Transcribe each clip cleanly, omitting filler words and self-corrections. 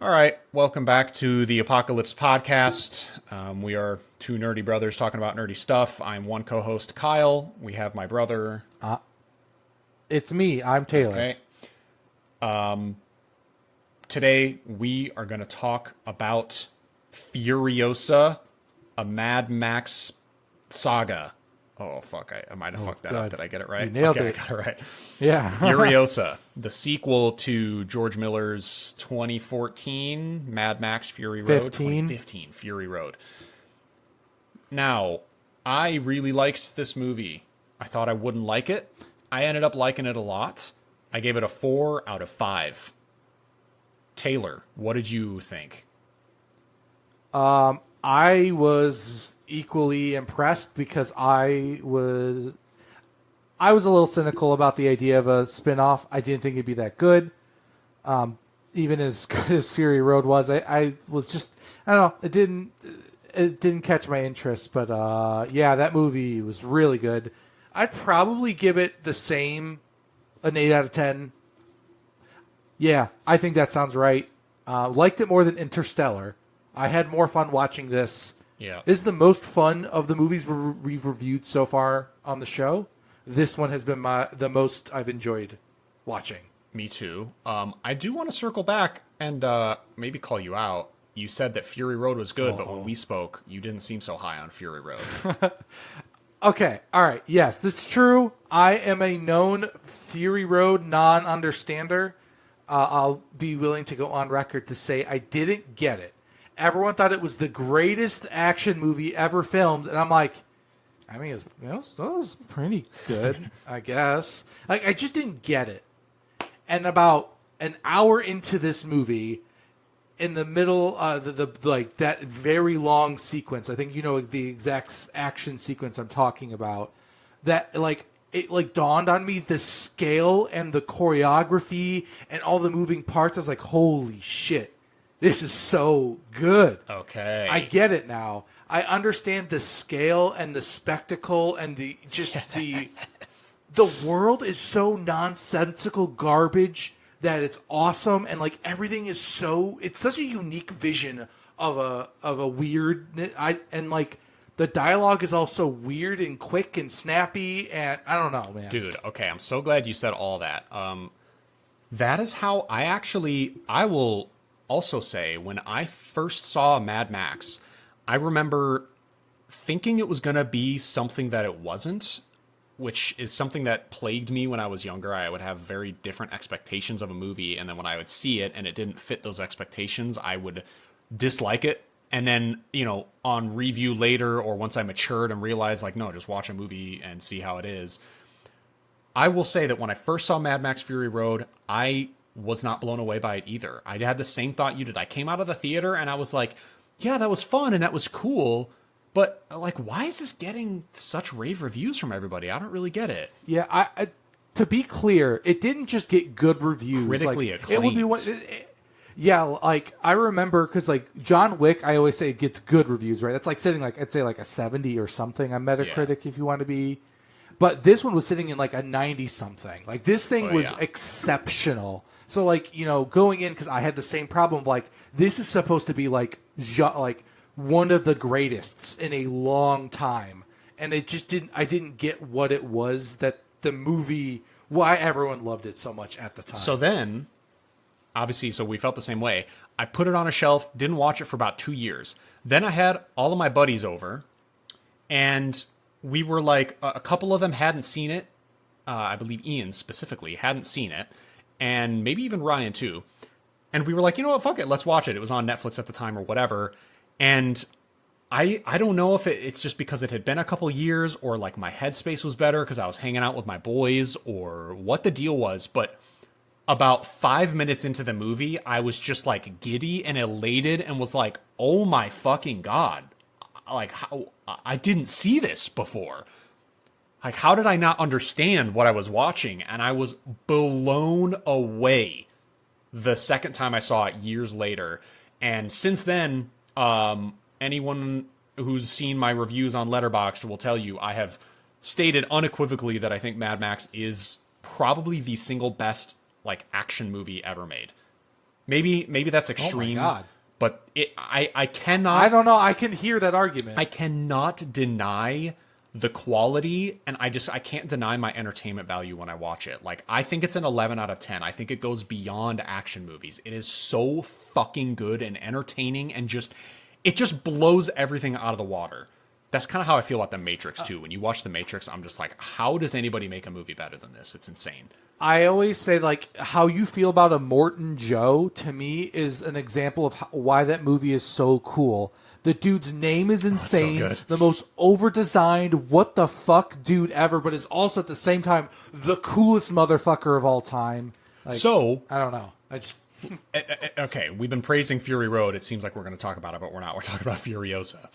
All right, welcome back to the Apocalypse Podcast. We are two nerdy brothers talking about nerdy stuff. I'm one co-host, Kyle. We have my brother. It's me. I'm Taylor. Okay. Today we are going to talk about Furiosa, a Mad Max Saga. Oh fuck! I might have fucked that up. God. Did I get it right? You nailed okay, it. I got it right. Yeah. Furiosa, the sequel to George Miller's 2014 Mad Max Fury Road. 2015 Fury Road. Now, I really liked this movie. I thought I wouldn't like it. I ended up liking it a lot. I gave it a 4 out of 5. Taylor, what did you think? I was equally impressed because I was a little cynical about the idea of a spin-off. I didn't think it'd be that good. Even as good as Fury Road was, I was just, I don't know, it didn't catch my interest, but yeah, that movie was really good. I'd probably give it the same, an 8 out of 10. Yeah, I think that sounds right. Liked it more than Interstellar. I had more fun watching this. Yeah. This is the most fun of the movies we've reviewed so far on the show. This one has been the most I've enjoyed watching. Me too. I do want to circle back and maybe call you out. You said that Fury Road was good, but when we spoke, you didn't seem so high on Fury Road. Okay, all right. Yes, this is true. I am a known Fury Road non-understander. I'll be willing to go on record to say I didn't get it. Everyone thought it was the greatest action movie ever filmed, and I'm like, I mean, it was pretty good, I guess. Like, I just didn't get it. And about an hour into this movie, in the middle, the like that very long sequence, I think you know the exact action sequence I'm talking about. That like it like dawned on me the scale and the choreography and all the moving parts. I was like, holy shit. This is so good. Okay. I get it now. I understand the scale and the spectacle and the the world is so nonsensical garbage that it's awesome, and like everything is so, it's such a unique vision of a weird, and like the dialogue is also weird and quick and snappy, and I don't know, man. Dude, okay, I'm so glad you said all that. That is how I will also say, when I first saw Mad Max, I remember thinking it was going to be something that it wasn't, which is something that plagued me when I was younger. I would have very different expectations of a movie, and then when I would see it and it didn't fit those expectations, I would dislike it. And then, you know, on review later or once I matured and realized, like, no, just watch a movie and see how it is. I will say that when I first saw Mad Max Fury Road, I was not blown away by it either. I had the same thought you did. I came out of the theater and I was like, yeah, that was fun and that was cool, but like, why is this getting such rave reviews from everybody? I don't really get it. Yeah, I to be clear, it didn't just get good reviews. Critically like, acclaimed. It would be one. Yeah, like I remember because like John Wick, I always say it gets good reviews, right? That's like sitting like I'd say like a 70 or something on Metacritic if you want to be. But this one was sitting in like a 90 something. Like this thing was exceptional. So like, you know, going in, because I had the same problem of like, this is supposed to be like one of the greatest in a long time. And it just I didn't get what it was that the movie, why everyone loved it so much at the time. So then, obviously, so we felt the same way. I put it on a shelf, didn't watch it for about 2 years. Then I had all of my buddies over, and we were like, a couple of them hadn't seen it. I believe Ian specifically hadn't seen it. And maybe even Ryan too. And we were like, you know what, fuck it, let's watch it. It was on Netflix at the time or whatever. And I don't know if it's just because it had been a couple years or like my headspace was better because I was hanging out with my boys or what the deal was. But about 5 minutes into the movie, I was just like giddy and elated and was like, oh my fucking God. Like, how I didn't see this before. Like, how did I not understand what I was watching? And I was blown away the second time I saw it years later. And since then, anyone who's seen my reviews on Letterboxd will tell you I have stated unequivocally that I think Mad Max is probably the single best like action movie ever made. Maybe that's Oh my extreme. God. But I cannot. I don't know. I can hear that argument. I cannot deny the quality, and I can't deny my entertainment value when I watch it. Like, I think it's an 11 out of 10. I think it goes beyond action movies. It is so fucking good and entertaining, and it just blows everything out of the water. That's kind of how I feel about The Matrix too. When you watch The Matrix, I'm just like, how does anybody make a movie better than this? It's insane. I always say, like, how you feel about a Morton Joe, to me, is an example of why that movie is so cool. The dude's name is insane. good. The most over-designed, what the fuck dude ever, but is also at the same time the coolest motherfucker of all time. Like, So, I don't know. okay, we've been praising Fury Road. It seems like we're going to talk about it, but we're not. We're talking about Furiosa.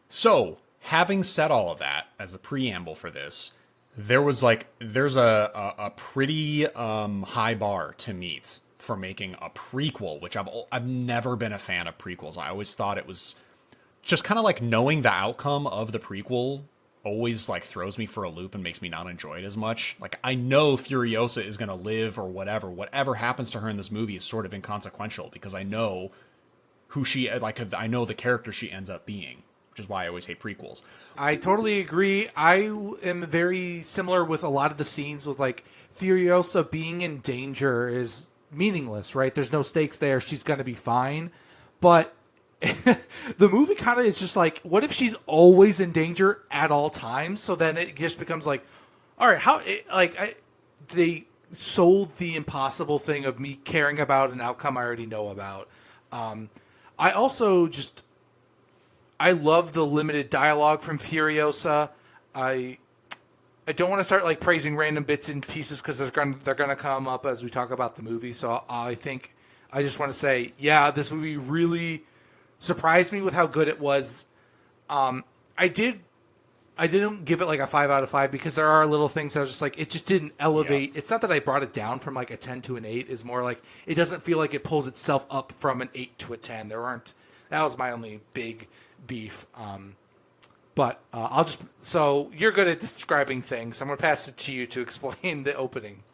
So, having said all of that as a preamble for this, there's a pretty high bar to meet for making a prequel, which I've never been a fan of prequels. I always thought it was just kind of like knowing the outcome of the prequel always like throws me for a loop and makes me not enjoy it as much. Like, I know Furiosa is going to live or whatever happens to her in this movie is sort of inconsequential because I know I know the character she ends up being, which is why I always hate prequels. I totally agree. I am very similar with a lot of the scenes with, like, Furiosa being in danger is meaningless, right? There's no stakes there. She's going to be fine. But the movie kind of is just like, what if she's always in danger at all times? So then it just becomes like, all right, they sold the impossible thing of me caring about an outcome I already know about. I also I love the limited dialogue from Furiosa. I don't want to start like praising random bits and pieces because they're going to come up as we talk about the movie. So I think I just want to say, yeah, this movie really surprised me with how good it was. I didn't give it like a 5 out of 5 because there are little things that I was just like, it just didn't elevate. Yeah. It's not that I brought it down from like a 10 to an 8. It's more like it doesn't feel like it pulls itself up from an 8 to a 10. That was my only big beef. But so you're good at describing things. I'm going to pass it to you to explain the opening.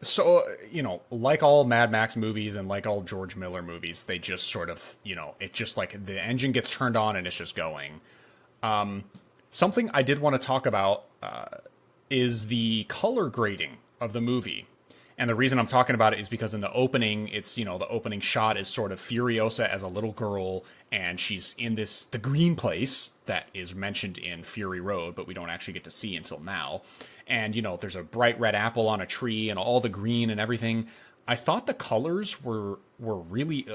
So, like all Mad Max movies and like all George Miller movies, they just sort of, it just like the engine gets turned on and it's just going. Something I did want to talk about is the color grading of the movie. And the reason I'm talking about it is because in the opening, it's, the opening shot is sort of Furiosa as a little girl, and she's in the green place that is mentioned in Fury Road, but we don't actually get to see until now. And, there's a bright red apple on a tree and all the green and everything. I thought the colors were really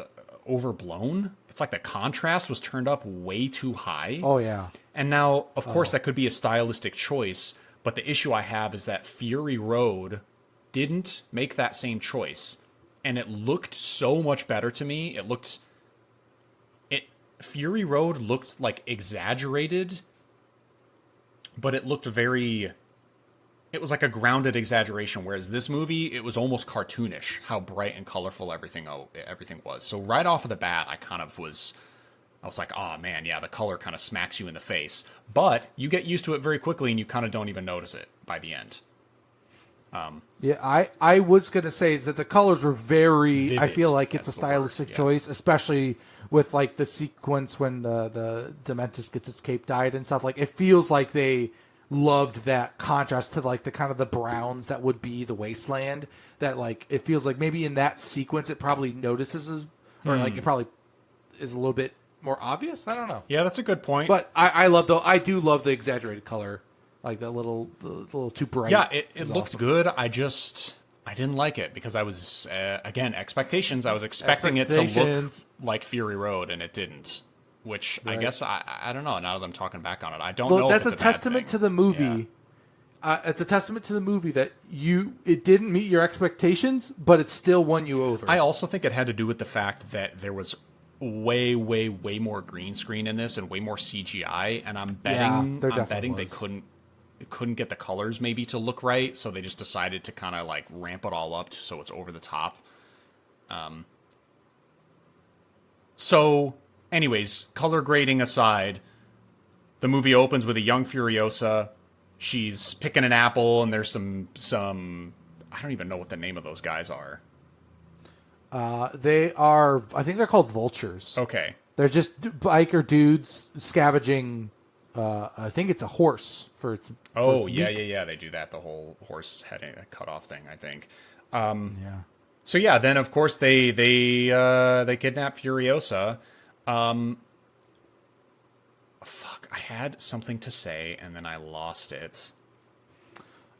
overblown. It's like the contrast was turned up way too high. Oh, yeah. And now, of course, that could be a stylistic choice, but the issue I have is that Fury Road didn't make that same choice, and it looked so much better to me. Fury Road looked like exaggerated, but it looked it was like a grounded exaggeration, whereas this movie, it was almost cartoonish how bright and colorful everything was. So right off of the bat, I was like, oh man, yeah, the color kind of smacks you in the face, but you get used to it very quickly and you kind of don't even notice it by the end. Yeah, I was going to say is that the colors were very vivid. I feel like it's a stylistic choice, especially with like the sequence when the Dementis gets its cape dyed and stuff. Like, it feels like they loved that contrast to like the kind of the browns that would be the wasteland. That like it feels like maybe in that sequence it probably notices or like it probably is a little bit more obvious. I don't know. Yeah, that's a good point. But I do love the exaggerated color. Like the little too bright. Yeah, it looked awesome. Good. I didn't like it because I was again expectations. I was expecting it to look like Fury Road, and it didn't. Which right. I guess I don't know. Now that I'm talking back on it, I don't know. That's a testament to the movie. Yeah. It's a testament to the movie that it didn't meet your expectations, but it still won you over. I also think it had to do with the fact that there was way more green screen in this and way more CGI, and I'm betting they couldn't get the colors maybe to look right, so they just decided to kind of like ramp it all up so it's over the top. So anyways, color grading aside, the movie opens with a young Furiosa. She's picking an apple, and there's some I don't even know what the name of those guys are. They are, I think they're called vultures. Okay. They're just biker dudes scavenging. I think it's a horse for its. Oh, its yeah, meat. yeah. They do that. The whole horse head cut off thing, I think. Yeah. So yeah, then of course they kidnap Furiosa. Fuck, I had something to say and then I lost it.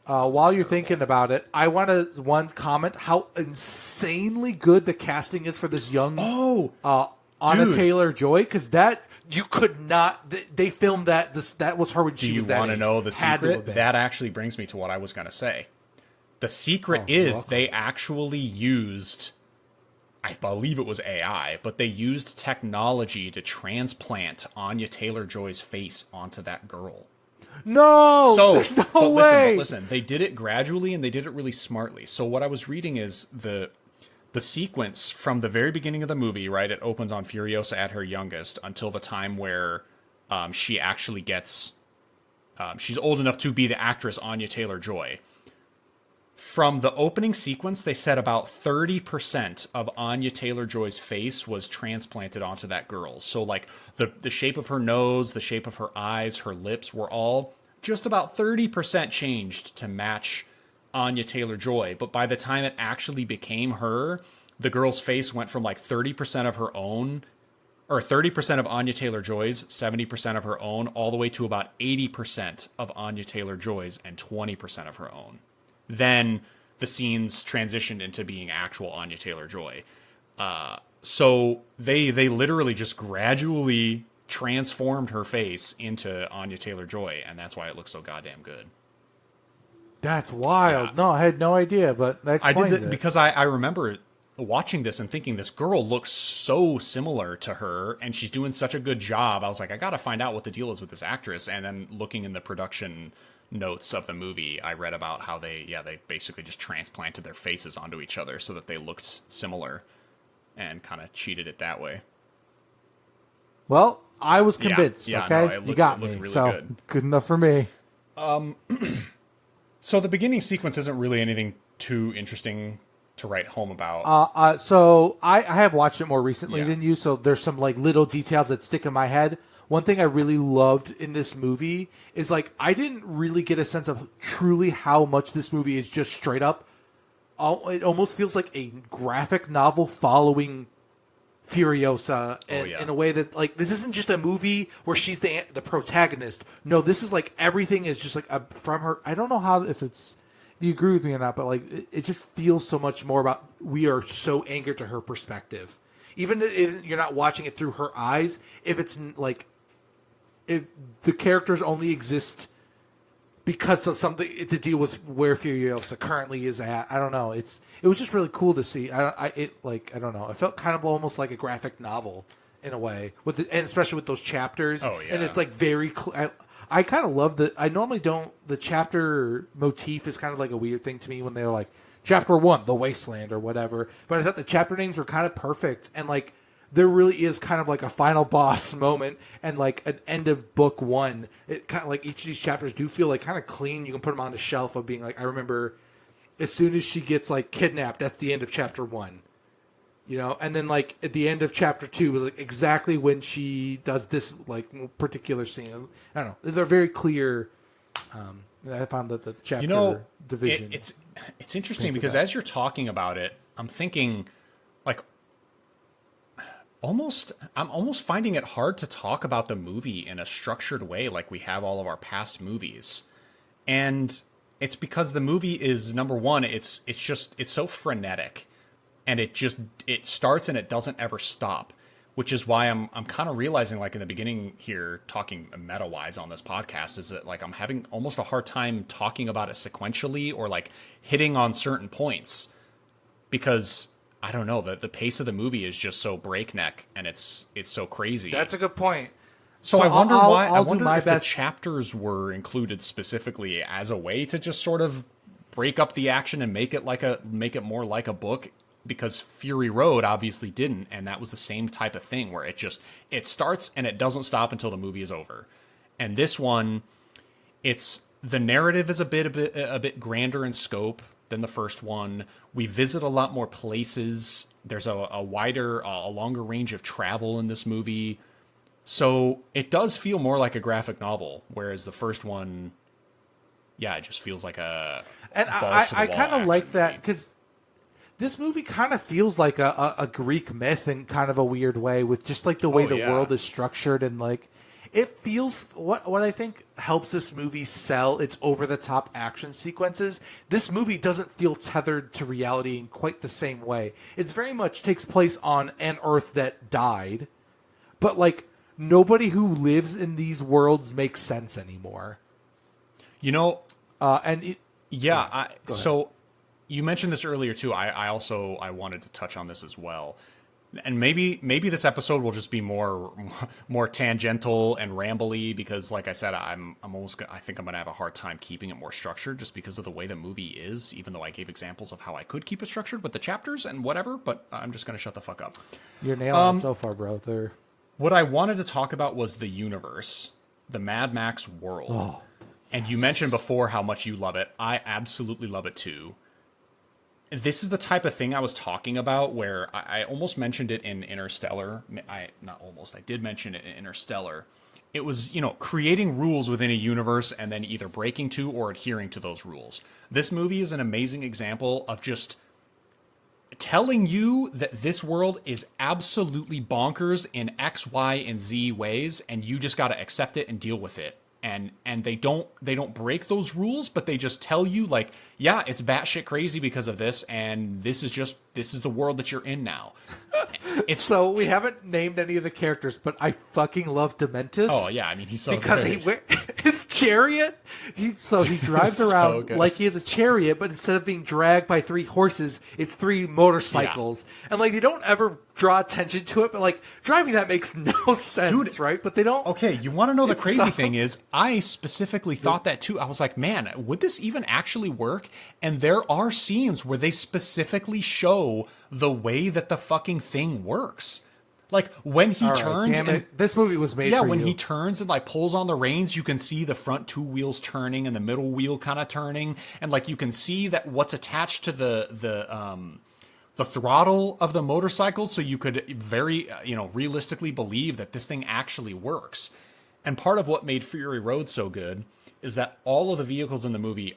While you're thinking about it, I want to comment how insanely good the casting is for this young Anna dude. Taylor-Joy, because that you could not. They filmed that. That was her when she was that age. Do you want to know the Had to have secret? been. That actually brings me to what I was going to say. The secret you're is welcome. they actually used, I believe it was AI, but they used technology to transplant Anya Taylor-Joy's face onto that girl. No, So, there's no but way. listen, they did it gradually and they did it really smartly. So what I was reading is the sequence from the very beginning of the movie, right? It opens on Furiosa at her youngest until the time where she actually gets, she's old enough to be the actress Anya Taylor-Joy. From the opening sequence, they said about 30% of Anya Taylor-Joy's face was transplanted onto that girl. So, like, the shape of her nose, the shape of her eyes, her lips were all just about 30% changed to match Anya Taylor-Joy. But by the time it actually became her, the girl's face went from, like, 30% of her own, or 30% of Anya Taylor-Joy's, 70% of her own, all the way to about 80% of Anya Taylor-Joy's and 20% of her own. Then the scenes transitioned into being actual Anya Taylor-Joy. So they literally just gradually transformed her face into Anya Taylor-Joy, and that's why it looks so goddamn good. That's wild. Yeah. No, I had no idea, but that I explains did that it. because I remember watching this and thinking this girl looks so similar to her, and she's doing such a good job. I was like, I gotta find out what the deal is with this actress. And then looking in the production notes of the movie, I read about how they basically just transplanted their faces onto each other so that they looked similar and kind of cheated it that way. Well, I was convinced. Yeah, okay, no, it you got looked me. really So good enough for me. So the beginning sequence isn't really anything too interesting to write home about. So I have watched it more recently Yeah. than you, so there's some like little details that stick in my head. One thing I really loved in this movie is like I didn't really get a sense of truly how much this movie is just straight up. It almost feels like a graphic novel following Furiosa in a way that like this isn't just a movie where she's the protagonist. No, this is like everything is just like from her. I don't know how if you agree with me or not, but like it just feels so much more about we are so anchored to her perspective. Even if you're not watching it through her eyes, if it's like if the characters only exist because of something to deal with where Furiosa currently is at. I don't know. It was just really cool to see. I don't know. It felt kind of almost like a graphic novel in a way and especially with those chapters. Oh, yeah. And it's like very. I kind of love I normally don't. The chapter motif is kind of like a weird thing to me when they're like chapter 1, the wasteland or whatever. But I thought the chapter names were kind of perfect and like. There really is kind of like a final boss moment and like an end of book 1. It kind of like each of these chapters do feel like kind of clean. You can put them on the shelf of being like, I remember as soon as she gets like kidnapped, that's the end of chapter 1, you know? And then like at the end of chapter 2 was like exactly when she does this like particular scene. I don't know. They're very clear. I found that the chapter division. It's interesting because as you're talking about it, I'm thinking like, I'm almost finding it hard to talk about the movie in a structured way like we have all of our past movies. And it's because the movie is, number one, it's so frenetic. And it starts and it doesn't ever stop. Which is why I'm kind of realizing, like in the beginning here, talking meta-wise on this podcast, is that like I'm having almost a hard time talking about it sequentially or like hitting on certain points. Because I don't know, the pace of the movie is just so breakneck and it's so crazy. That's a good point. So I wonder why. I wonder if best. the chapters were included specifically as a way to just sort of break up the action and make it more like a book. Because Fury Road obviously didn't, and that was the same type of thing where it starts and it doesn't stop until the movie is over. And this one, the narrative is a bit grander in scope. than the first one. We visit a lot more places. There's a wider, a longer range of travel in this movie. So it does feel more like a graphic novel, whereas the first one, yeah, it just feels like a And I kind of like that because this movie kind of feels like a Greek myth in kind of a weird way, with just like the way the world is structured, and like it feels what I think helps this movie sell its over the top action sequences. This movie doesn't feel tethered to reality in quite the same way. It's very much takes place on an Earth that died, but like nobody who lives in these worlds makes sense anymore. You know, So you mentioned this earlier too. I wanted to touch on this as well. And maybe this episode will just be more tangential and rambly because, like I said, I think I'm gonna have a hard time keeping it more structured just because of the way the movie is. Even though I gave examples of how I could keep it structured with the chapters and whatever, but I'm just gonna shut the fuck up. You're nailing it so far, bro. What I wanted to talk about was the universe, the Mad Max world. Oh, and you mentioned before how much you love it. I absolutely love it too. This is the type of thing I was talking about where I almost mentioned it in Interstellar. I did mention it in Interstellar. It was, creating rules within a universe and then either breaking to or adhering to those rules. This movie is an amazing example of just telling you that this world is absolutely bonkers in X, Y, and Z ways, and you just got to accept it and deal with it. And they don't break those rules, but they just tell you like, yeah, it's batshit crazy because of this, and this is the world that you're in now. So we haven't named any of the characters, but I fucking love Dementis. Oh yeah, I mean he's so because great. His chariot. He drives around like he has a chariot, but instead of being dragged by 3 horses, it's 3 motorcycles, and like they don't ever draw attention to it, but like driving that makes no sense, right? But they don't. Okay, you want to know the crazy thing is, I specifically thought that too. I was like, man, would this even actually work? And there are scenes where they specifically show the way that the fucking thing works. Like when he turns, this movie was made. Yeah, when he turns and like pulls on the reins, you can see the front 2 wheels turning and the middle wheel kind of turning, and like you can see that what's attached to the throttle of the motorcycle, so you could very realistically believe that this thing actually works. And part of what made Fury Road so good is that all of the vehicles in the movie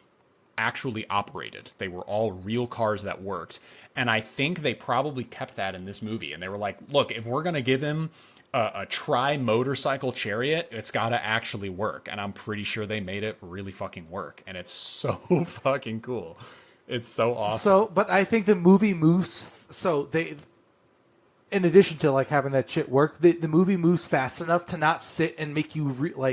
actually operated. They were all real cars that worked. And I think they probably kept that in this movie. And they were like, look, if we're going to give him a tri-motorcycle chariot, it's got to actually work. And I'm pretty sure they made it really fucking work. And it's so fucking cool. It's so awesome. So, but I think the movie moves. So they, in addition to like having that shit work, the movie moves fast enough to not sit and make you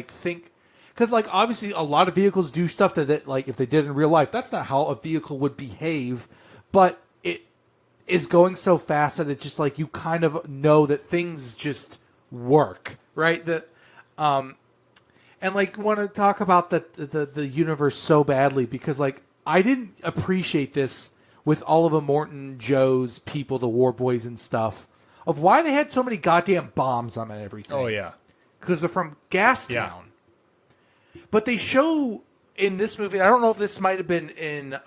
think. Because like obviously a lot of vehicles do stuff that like if they did in real life, that's not how a vehicle would behave. But it is going so fast that it's just like you kind of know that things just work, right? And like want to talk about the universe so badly because like. I didn't appreciate this with all of Immortan Joe's people, the War Boys and stuff, of why they had so many goddamn bombs on everything. Oh, yeah. Because they're from Gastown. Yeah. But they show in this movie, I don't know if this might have been in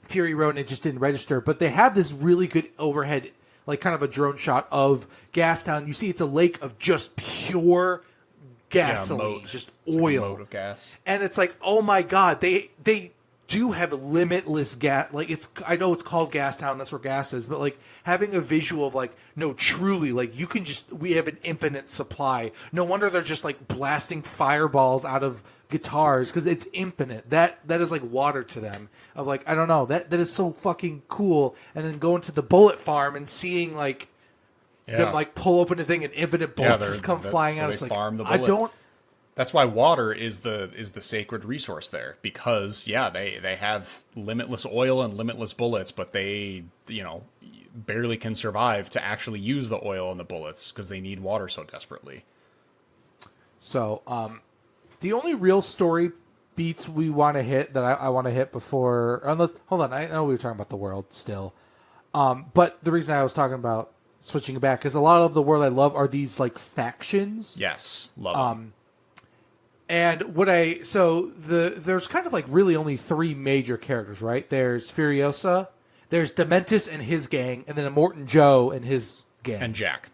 Fury Road and it just didn't register, but they have this really good overhead, like kind of a drone shot of Gastown. You see it's a lake of just pure gasoline, just oil, like a moat of gas, and it's like, oh my god, they do have limitless gas. Like I know it's called Gastown, that's where gas is, but like having a visual of like, no, truly, like we have an infinite supply. No wonder they're just like blasting fireballs out of guitars because it's infinite. That is like water to them. Of like, I don't know, that is so fucking cool. And then going to the bullet farm and seeing like. Yeah. Them like pull open the thing and infinite bullets just come flying out. It's like I don't. That's why water is the sacred resource there because they have limitless oil and limitless bullets, but they barely can survive to actually use the oil and the bullets because they need water so desperately. So the only real story beats we want to hit that I want to hit before. Hold on, I know we were talking about the world still, but the reason I was talking about. Switching back, because a lot of the world I love are these like factions. Yes, love them. And there's kind of like really only three major characters, right? There's Furiosa, there's Dementis and his gang, and then Immortan Joe and his gang. And Jack.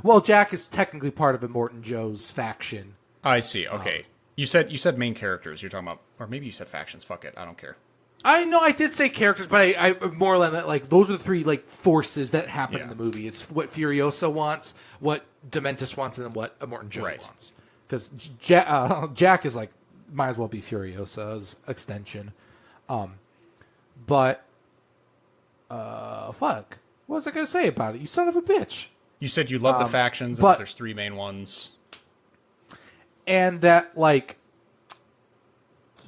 Well, Jack is technically part of Immortan Joe's faction. I see. Okay. You said main characters. You're talking about, or maybe you said factions. Fuck it. I don't care. I know I did say characters, but I more or less like those are the three like forces that happen in the movie. It's what Furiosa wants, what Dementis wants, and then what Immortan Joe wants. Because Jack is like might as well be Furiosa's extension. But fuck, what was I gonna say about it? You son of a bitch. You said you love the factions, and but there's three main ones. And that, like,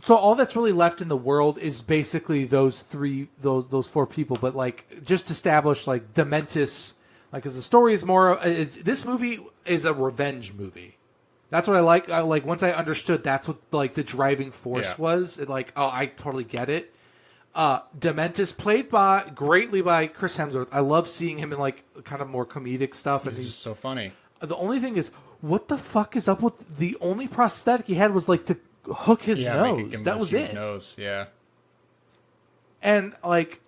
so all that's really left in the world is basically those four people. But, like, just establish, like, Dementis, like, because the story is more, this movie is a revenge movie. That's what I like. Once I understood that's what, like, the driving force was, I totally get it. Dementis, played greatly by Chris Hemsworth. I love seeing him in, like, kind of more comedic stuff. He's just so funny. The only thing is, what the fuck is up with the only prosthetic he had was like to hook his nose. That was it. Nose, yeah. And like,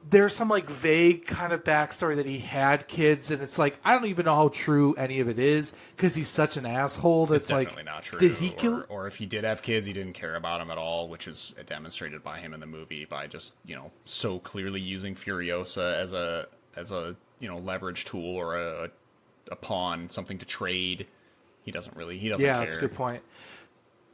there's some like vague kind of backstory that he had kids, and it's like I don't even know how true any of it is because he's such an asshole. It's like definitely not true. Did he kill? Or if he did have kids, he didn't care about them at all, which is demonstrated by him in the movie by just so clearly using Furiosa as a leverage tool or a pawn, something to trade. He doesn't care. Yeah, that's a good point.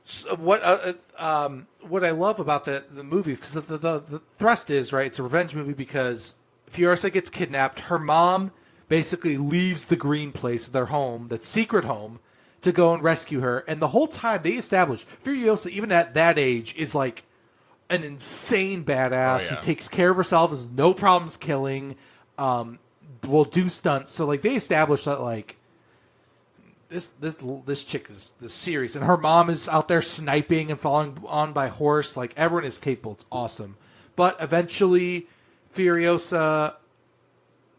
So what I love about the movie, because the thrust is, right, it's a revenge movie because Furiosa gets kidnapped. Her mom basically leaves the green place, their home, that secret home, to go and rescue her. And the whole time they establish Furiosa, even at that age, is like an insane badass who takes care of herself, has no problems killing, will do stunts. So like they establish that like this chick is serious, and her mom is out there sniping and falling on by horse. Like everyone is capable. It's awesome. But eventually, Furiosa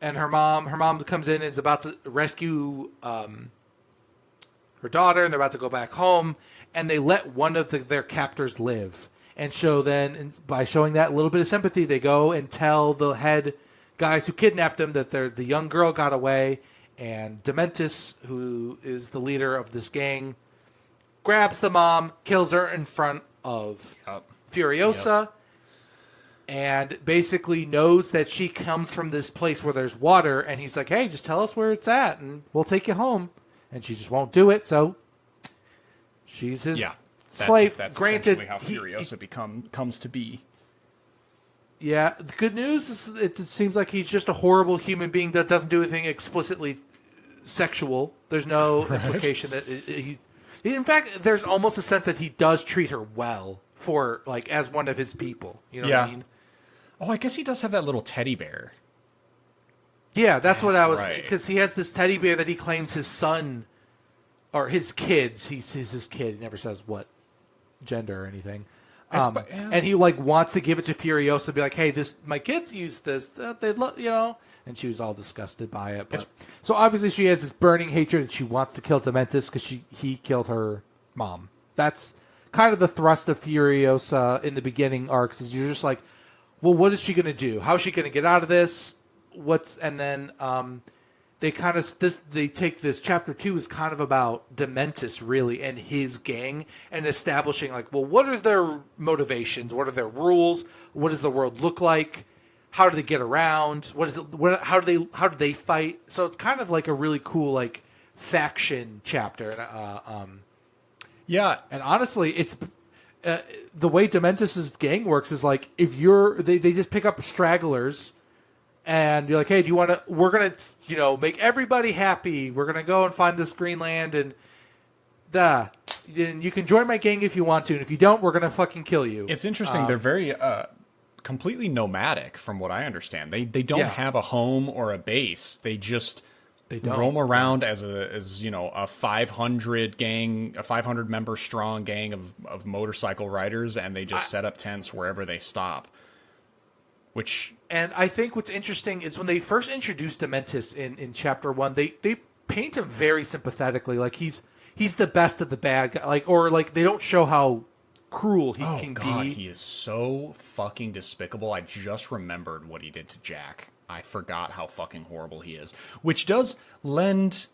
and her mom comes in and is about to rescue her daughter, and they're about to go back home, and they let one of their captors live. And so then, by showing that little bit of sympathy, they go and tell the head guys who kidnapped them that the young girl got away, and Dementis, who is the leader of this gang, grabs the mom, kills her in front of Furiosa, and basically knows that she comes from this place where there's water, and he's like, hey, just tell us where it's at, and we'll take you home. And she just won't do it, so she's his slave. That's granted, essentially how Furiosa comes to be. Yeah, the good news is it seems like he's just a horrible human being that doesn't do anything explicitly sexual. There's no implication that he. In fact, there's almost a sense that he does treat her well for like as one of his people. You know what I mean? Oh, I guess he does have that little teddy bear. Yeah, that's what I was, because he has this teddy bear that he claims his son or his kids. He's his kid. He never says what gender or anything. And he like wants to give it to Furiosa, be like, "Hey, my kids use this. They love, And she was all disgusted by it. But, so obviously, she has this burning hatred, and she wants to kill Dementis because he killed her mom. That's kind of the thrust of Furiosa in the beginning arcs. Is you're just like, well, what is she going to do? How is she going to get out of this? And then they kind of they take this chapter 2 is kind of about Dementis really and his gang and establishing like, well, what are their motivations? What are their rules? What does the world look like? How do they get around? How do they fight? So it's kind of like a really cool like faction chapter. And honestly, it's the way Dementis' gang works is like if they just pick up stragglers. And you're like, hey, we're going to, make everybody happy. We're going to go and find this Greenland and you can join my gang if you want to. And if you don't, we're going to fucking kill you. It's interesting. They're very completely nomadic from what I understand. They don't have a home or a base. They roam around as a 500 gang, a 500 member strong gang of motorcycle riders. And they just set up tents wherever they stop. And I think what's interesting is when they first introduced Dementis in chapter 1, they paint him very sympathetically. Like he's he's the best of the bad guy. Like, or like they don't show how cruel he Oh can God, be. he is so fucking despicable. I just remembered what he did to Jack. I forgot how fucking horrible he is, which does lend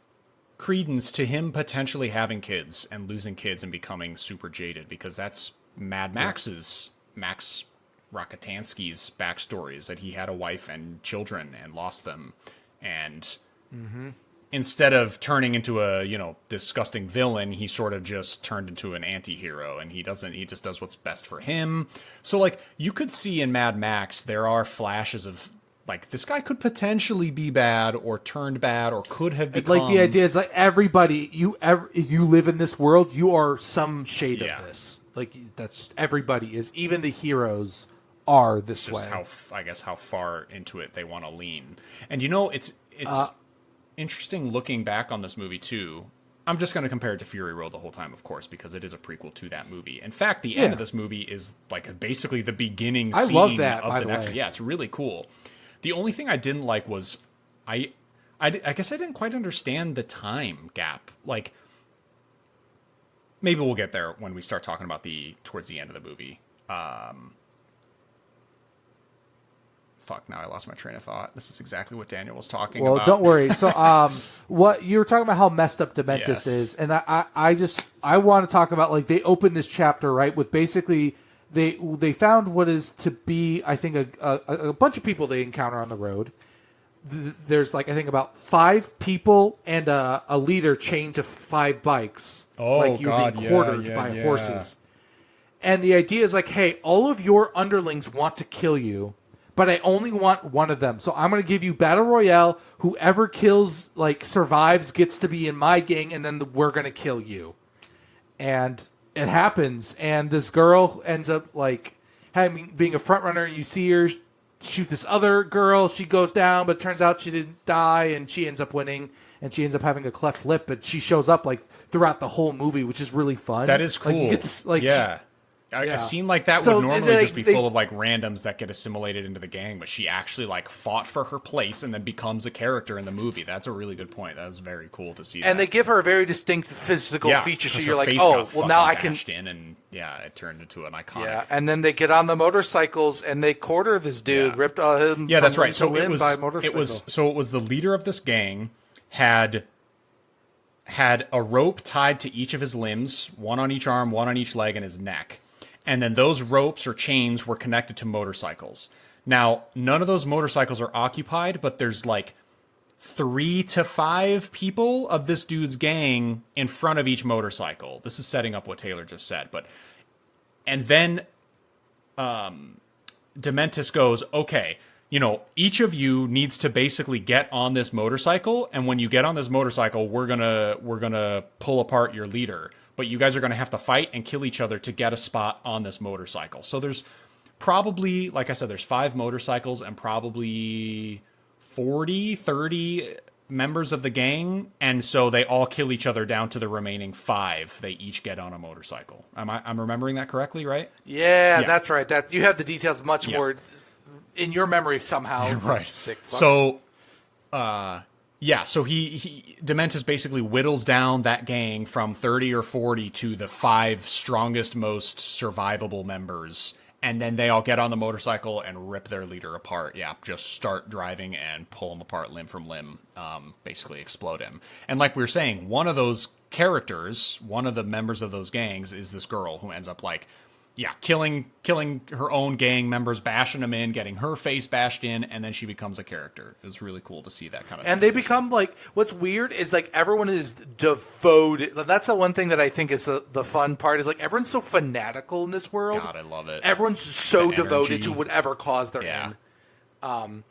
credence to him potentially having kids and losing kids and becoming super jaded, because that's Mad Max's Max Rockatansky's backstories, that he had a wife and children and lost them, and instead of turning into a disgusting villain, he sort of just turned into an anti-hero, and he just does what's best for him. So like you could see in Mad Max there are flashes of like this guy could potentially be bad or turned bad or could have become Like the idea is like everybody if you live in this world, you are some shade Yeah. of this. Like that's everybody is. Even the heroes are this just way. how far into it they want to lean. And it's interesting looking back on this movie too. I'm just going to compare it to Fury Road the whole time, of course, because it is a prequel to that movie. In fact, the end of this movie is like basically the beginning I scene love that, of by the the next. way. Yeah, it's really cool. The only thing I didn't like was I guess I didn't quite understand the time gap. Like maybe we'll get there when we start talking about towards the end of the movie. Fuck, now I lost my train of thought. This is exactly what Daniel was talking about. Well, don't worry. So, what you were talking about how messed up Dementis Yes. is, and I want to talk about like they open this chapter right with basically they found what is to be I think a bunch of people they encounter on the road. There's like I think about 5 people and a leader chained to 5 bikes. Oh, like you're God, being yeah, quartered yeah, by yeah. horses. And the idea is like, hey, all of your underlings want to kill you, but I only want one of them. So I'm going to give you Battle Royale. Whoever kills, like, survives gets to be in my gang, and then we're going to kill you. And it happens, and this girl ends up, like, being a front runner. You see her shoot this other girl. She goes down, but it turns out she didn't die, and she ends up winning. And she ends up having a cleft lip, but she shows up, like, throughout the whole movie, which is really fun. That is cool. Like, you get to, like, yeah. Yeah. A scene like that So would normally just be they- full of like randoms that get assimilated into the gang, but she actually like fought for her place and then becomes a character in the movie. That's a really good point. That was very cool to see. And they that. give her a very distinct physical yeah, feature, so because you're her like, face oh, got well, now I fucking can. bashed in, and yeah, it turned into an iconic. Yeah, and then they get on the motorcycles and they quarter this dude, Yeah. ripped him. Yeah, from that's right. limb to So it limb was by motorcycle. it was the leader of this gang had a rope tied to each of his limbs, one on each arm, one on each leg, and his neck. And then those ropes or chains were connected to motorcycles. Now, none of those motorcycles are occupied, but there's like 3 to 5 people of this dude's gang in front of each motorcycle. This is setting up what Taylor just said, and then Dementis goes, okay, each of you needs to basically get on this motorcycle, and when you get on this motorcycle, we're gonna pull apart your leader. But you guys are gonna have to fight and kill each other to get a spot on this motorcycle. So there's probably, like I said, there's 5 motorcycles and probably 30 members of the gang, and so they all kill each other down to the remaining 5. They each get on a motorcycle. I'm remembering that correctly, right? Yeah, that's right. That you have the details much Yeah. more in your memory somehow. Right. Sick fuck. So, so he Dementis basically whittles down that gang from 30 or 40 to the 5 strongest, most survivable members. And then they all get on the motorcycle and rip their leader apart. Yeah, just start driving and pull him apart limb from limb, basically explode him. And like we were saying, one of those characters, one of the members of those gangs is this girl who ends up like, killing her own gang members, bashing them in, getting her face bashed in, and then she becomes a character. It was really cool to see that kind of. And they transition. become like, what's weird is like everyone is devoted. That's the one thing that I think is the fun part is like everyone's so fanatical in this world. God, I love it. Everyone's so The devoted energy. to whatever cause they're Yeah. in.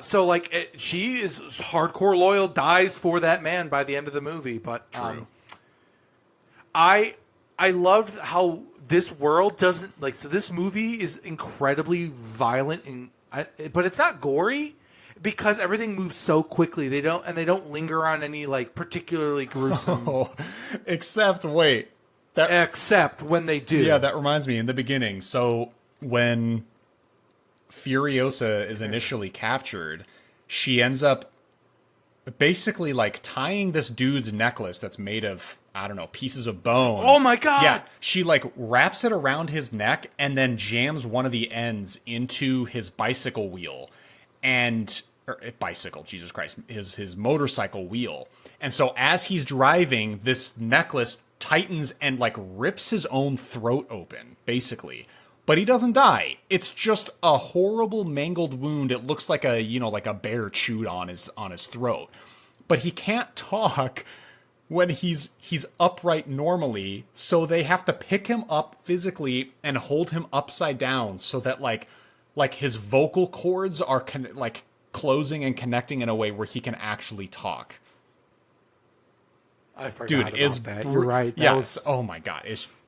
So like she is hardcore loyal, dies for that man by the end of the movie. But True. I love how this world doesn't like. So this movie is incredibly violent but it's not gory because everything moves so quickly. They don't linger on any like particularly gruesome. Oh, except wait. Except when they do. Yeah, that reminds me in the beginning. So when Furiosa is initially captured, she ends up basically like tying this dude's necklace that's made of, I don't know, pieces of bone. Oh my God. Yeah, she like wraps it around his neck and then jams one of the ends into his bicycle wheel and bicycle, Jesus Christ, his motorcycle wheel. And so as he's driving, this necklace tightens and like rips his own throat open, basically. But he doesn't die. It's just a horrible mangled wound. It looks like a, like a bear chewed on his throat. But he can't talk when he's upright normally, so they have to pick him up physically and hold him upside down so that like his vocal cords are like closing and connecting in a way where he can actually talk. I forgot Dude, about that. You're right. Yes. Oh my God.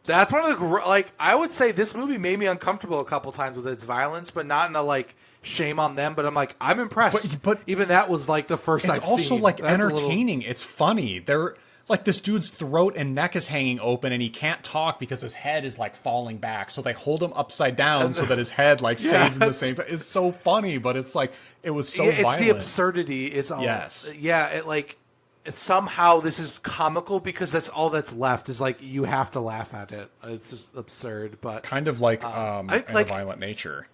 That's one of the like. I would say this movie made me uncomfortable a couple times with its violence, but not in a like shame on them. But I'm like, I'm impressed. But even that was like the first. It's I've also seen. like That's entertaining. It's funny. They're like this dude's throat and neck is hanging open, and he can't talk because his head is like falling back. So they hold him upside down so that his head like stays in the same. It's so funny, but it's like it was so it's violent. the absurdity. It's all Yes. Yeah. It like. Somehow this is comical because that's all that's left is like you have to laugh at it. It's just absurd, but kind of like like a violent nature.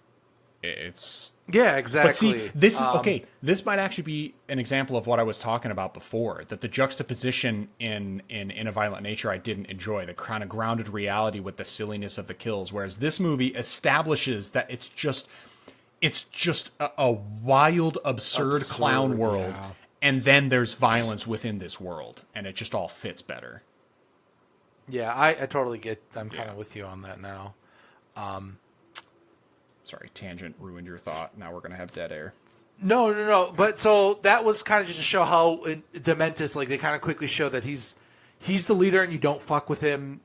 It's yeah, exactly. But see, this is okay. This might actually be an example of what I was talking about before. That the juxtaposition in a violent nature I didn't enjoy. The kind of grounded reality with the silliness of the kills, whereas this movie establishes that it's just a wild, absurd clown world. Yeah. And then there's violence within this world, and it just all fits better. Yeah, I totally get. I'm kind of with you on that now. Sorry, tangent ruined your thought. Now we're gonna have dead air. No. But so that was kind of just to show how Dementis, like they kind of quickly show that he's the leader, and you don't fuck with him.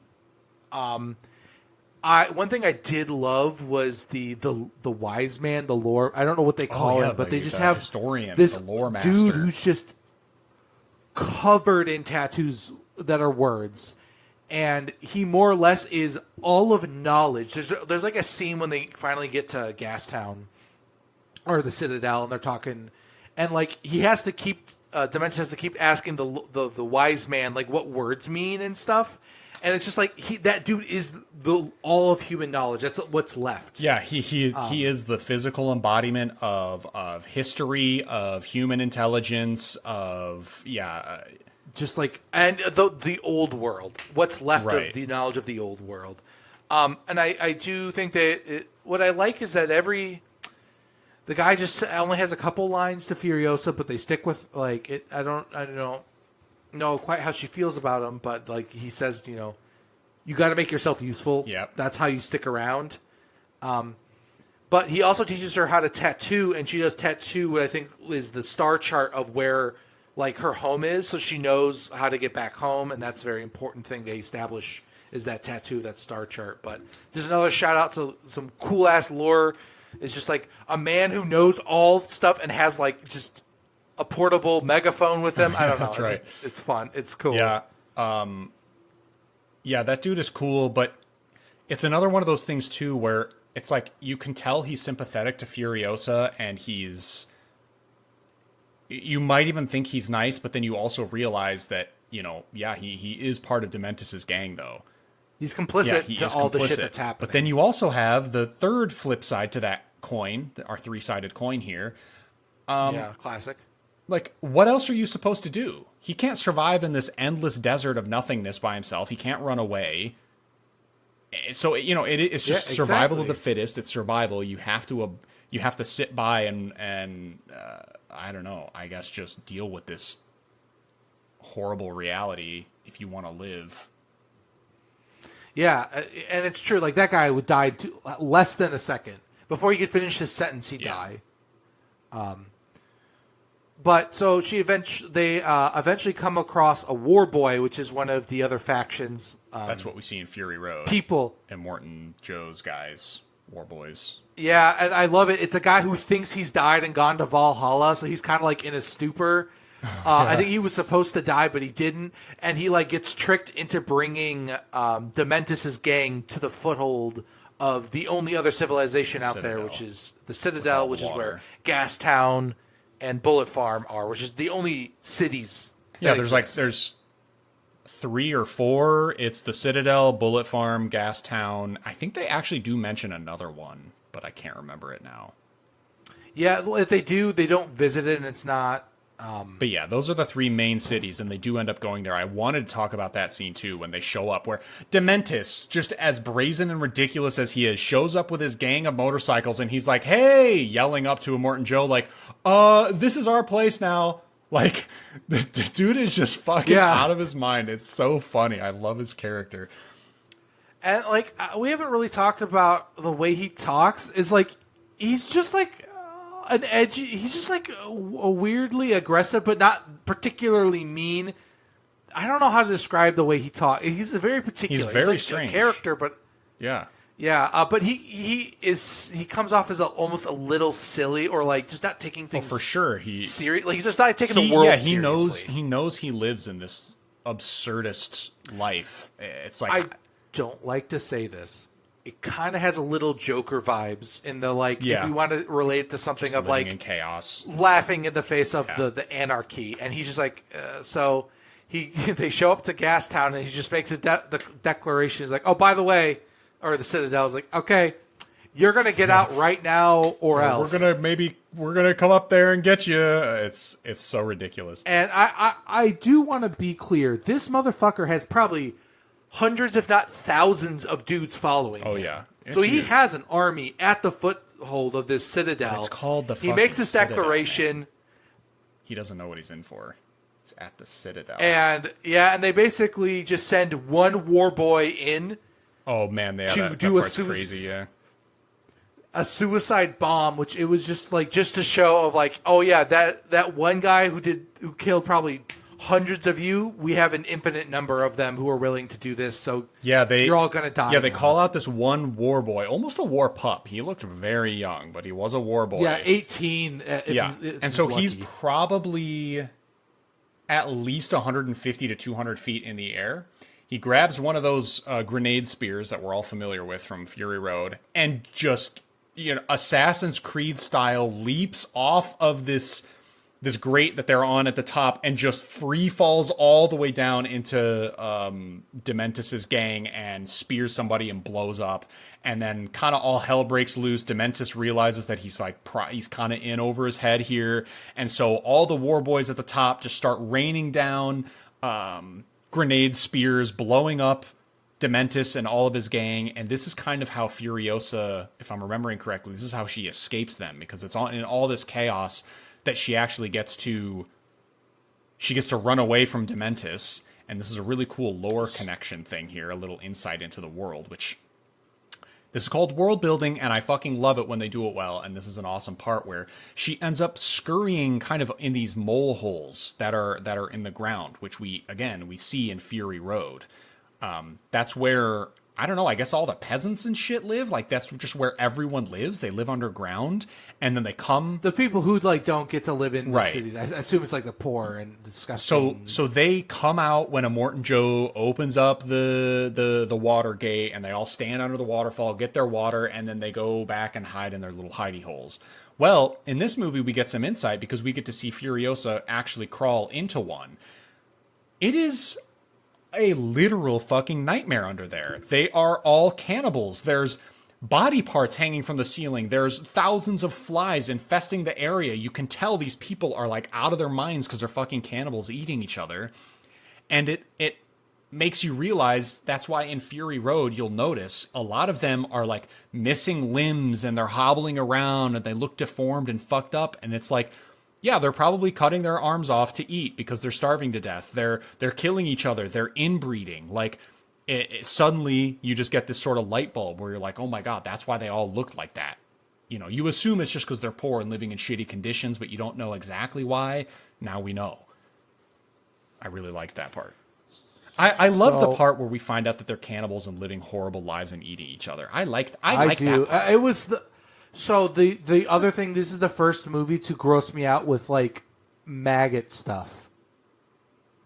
One thing I did love was the wise man, the lore. I don't know what they call him, but they just have historian, this the lore master dude who's just covered in tattoos that are words, and he more or less is all of knowledge. There's like a scene when they finally get to Gastown or the Citadel, and they're talking, and like he has to keep Dementis has to keep asking the wise man like what words mean and stuff. And it's just like that dude is all of human knowledge. That's what's left. Yeah, he is the physical embodiment of history, of human intelligence, of just like and the old world. What's left Right. of the knowledge of the old world. And I do think that what I like is that the guy just only has a couple lines to Furiosa, but they stick with like it. I don't know quite how she feels about him, but like he says, you got to make yourself useful. Yep. That's how you stick around. But he also teaches her how to tattoo, and she does tattoo what I think is the star chart of where like her home is, so she knows how to get back home, and that's a very important thing they establish is that tattoo, that star chart. But just another shout out to some cool ass lore. It's just like a man who knows all stuff and has like just a portable megaphone with him. I don't know. That's right. It's fun. It's cool. Yeah. Yeah, that dude is cool, but it's another one of those things too where it's like you can tell he's sympathetic to Furiosa, and you might even think he's nice, but then you also realize that, he is part of Dementis' gang though. He's complicit to all the shit that's happening. But then you also have the third flip side to that coin, our three-sided coin here. Classic. Like, what else are you supposed to do? He can't survive in this endless desert of nothingness by himself. He can't run away. So, it's just survival of the fittest. It's survival. You have to sit by and I don't know, I guess just deal with this horrible reality if you want to live. Yeah, and it's true. Like, that guy would die less than a second. Before he could finish his sentence, he'd die. But so they eventually come across a war boy, which is one of the other factions. That's what we see in Fury Road. People. And Morton Joe's guys, war boys. Yeah, and I love it. It's a guy who thinks he's died and gone to Valhalla, so he's kind of like in a stupor. I think he was supposed to die, but he didn't, and he like gets tricked into bringing Dementis' gang to the foothold of the only other civilization out there, which is the Citadel, which is where Gastown and Bullet Farm are, which is the only cities. Yeah, there's 3 or 4. It's the Citadel, Bullet Farm, Gastown. I think they actually do mention another one, but I can't remember it now. Yeah, if they do, they don't visit it, and it's not. But yeah, those are the 3 main cities, and they do end up going there. I wanted to talk about that scene too when they show up, where Dementis, just as brazen and ridiculous as he is, shows up with his gang of motorcycles, and he's like, "Hey!" yelling up to Immortan Joe, like, this is our place now." Like, the dude is just fucking out of his mind. It's so funny. I love his character. And, like, we haven't really talked about the way he talks. Is like, he's just like an edgy. He's just like a weirdly aggressive, but not particularly mean. I don't know how to describe the way he talks. He's a very particular. He's very like strange a character, but yeah. But he comes off as almost a little silly, or like just not taking things for sure. Serious. Like he's just not taking the world seriously. He knows he lives in this absurdist life. It's like, I don't like to say this. It kind of has a little Joker vibes in the like. If you want to relate it to something of like in chaos, laughing in the face of the anarchy, and he's just like so. They show up to Gastown, and he just makes the declaration. He's like, "Oh, by the way." Or the Citadel is like, okay, you're gonna get out right now, or else we're gonna come up there and get you. It's so ridiculous. And I do want to be clear. This motherfucker has probably hundreds, if not thousands, of dudes following. Oh him. yeah, so he has an army at the foothold of this Citadel. It's called the. He makes this declaration. Man. He doesn't know what he's in for. It's at the Citadel. And they basically just send one war boy in. Oh man, to do crazy, yeah. A suicide bomb, which it was just to show of like, oh yeah, that one guy who killed probably hundreds of you. We have an infinite number of them who are willing to do this. So you're all gonna die. Yeah, they call out this one war boy, almost a war pup. He looked very young, but he was a war boy. Yeah, 18. And so he's probably at least 150 to 200 feet in the air. He grabs one of those grenade spears that we're all familiar with from Fury Road and just, Assassin's Creed style leaps off of this grate that they're on at the top and just free falls all the way down into Dementis's gang and spears somebody and blows up. And then kind of all hell breaks loose. Dementis realizes that he's he's kind of in over his head here. And so all the war boys at the top just start raining down grenade spears, blowing up Dementis and all of his gang. And this is kind of how Furiosa, if I'm remembering correctly, this is how she escapes them, because it's in all this chaos that she actually gets to run away from Dementis. And this is a really cool lore connection thing here, a little insight into the world, which this is called world building, and I fucking love it when they do it well. And this is an awesome part where she ends up scurrying kind of in these mole holes that are in the ground, which we see in Fury Road. That's where, I don't know, I guess all the peasants and shit live. Like, that's just where everyone lives. They live underground, and then they come. The people who don't get to live in the cities. I assume it's like the poor and disgusting. So they come out when Immortan Joe opens up the water gate, and they all stand under the waterfall, get their water, and then they go back and hide in their little hidey holes. Well, in this movie, we get some insight because we get to see Furiosa actually crawl into one. It is a literal fucking nightmare under there. They are all cannibals. There's body parts hanging from the ceiling. There's thousands of flies infesting the area. You can tell these people are like out of their minds because they're fucking cannibals eating each other. And it makes you realize that's why in Fury Road, you'll notice a lot of them are like missing limbs and they're hobbling around and they look deformed and fucked up. And it's like, yeah, they're probably cutting their arms off to eat because they're starving to death. They're killing each other. They're inbreeding. Like, suddenly you just get this sort of light bulb where you're like, oh my God, that's why they all look like that. You assume it's just because they're poor and living in shitty conditions, but you don't know exactly why. Now we know. I really like that part. I love the part where we find out that they're cannibals and living horrible lives and eating each other. I like that part. It was the other thing. This is the first movie to gross me out with like maggot stuff,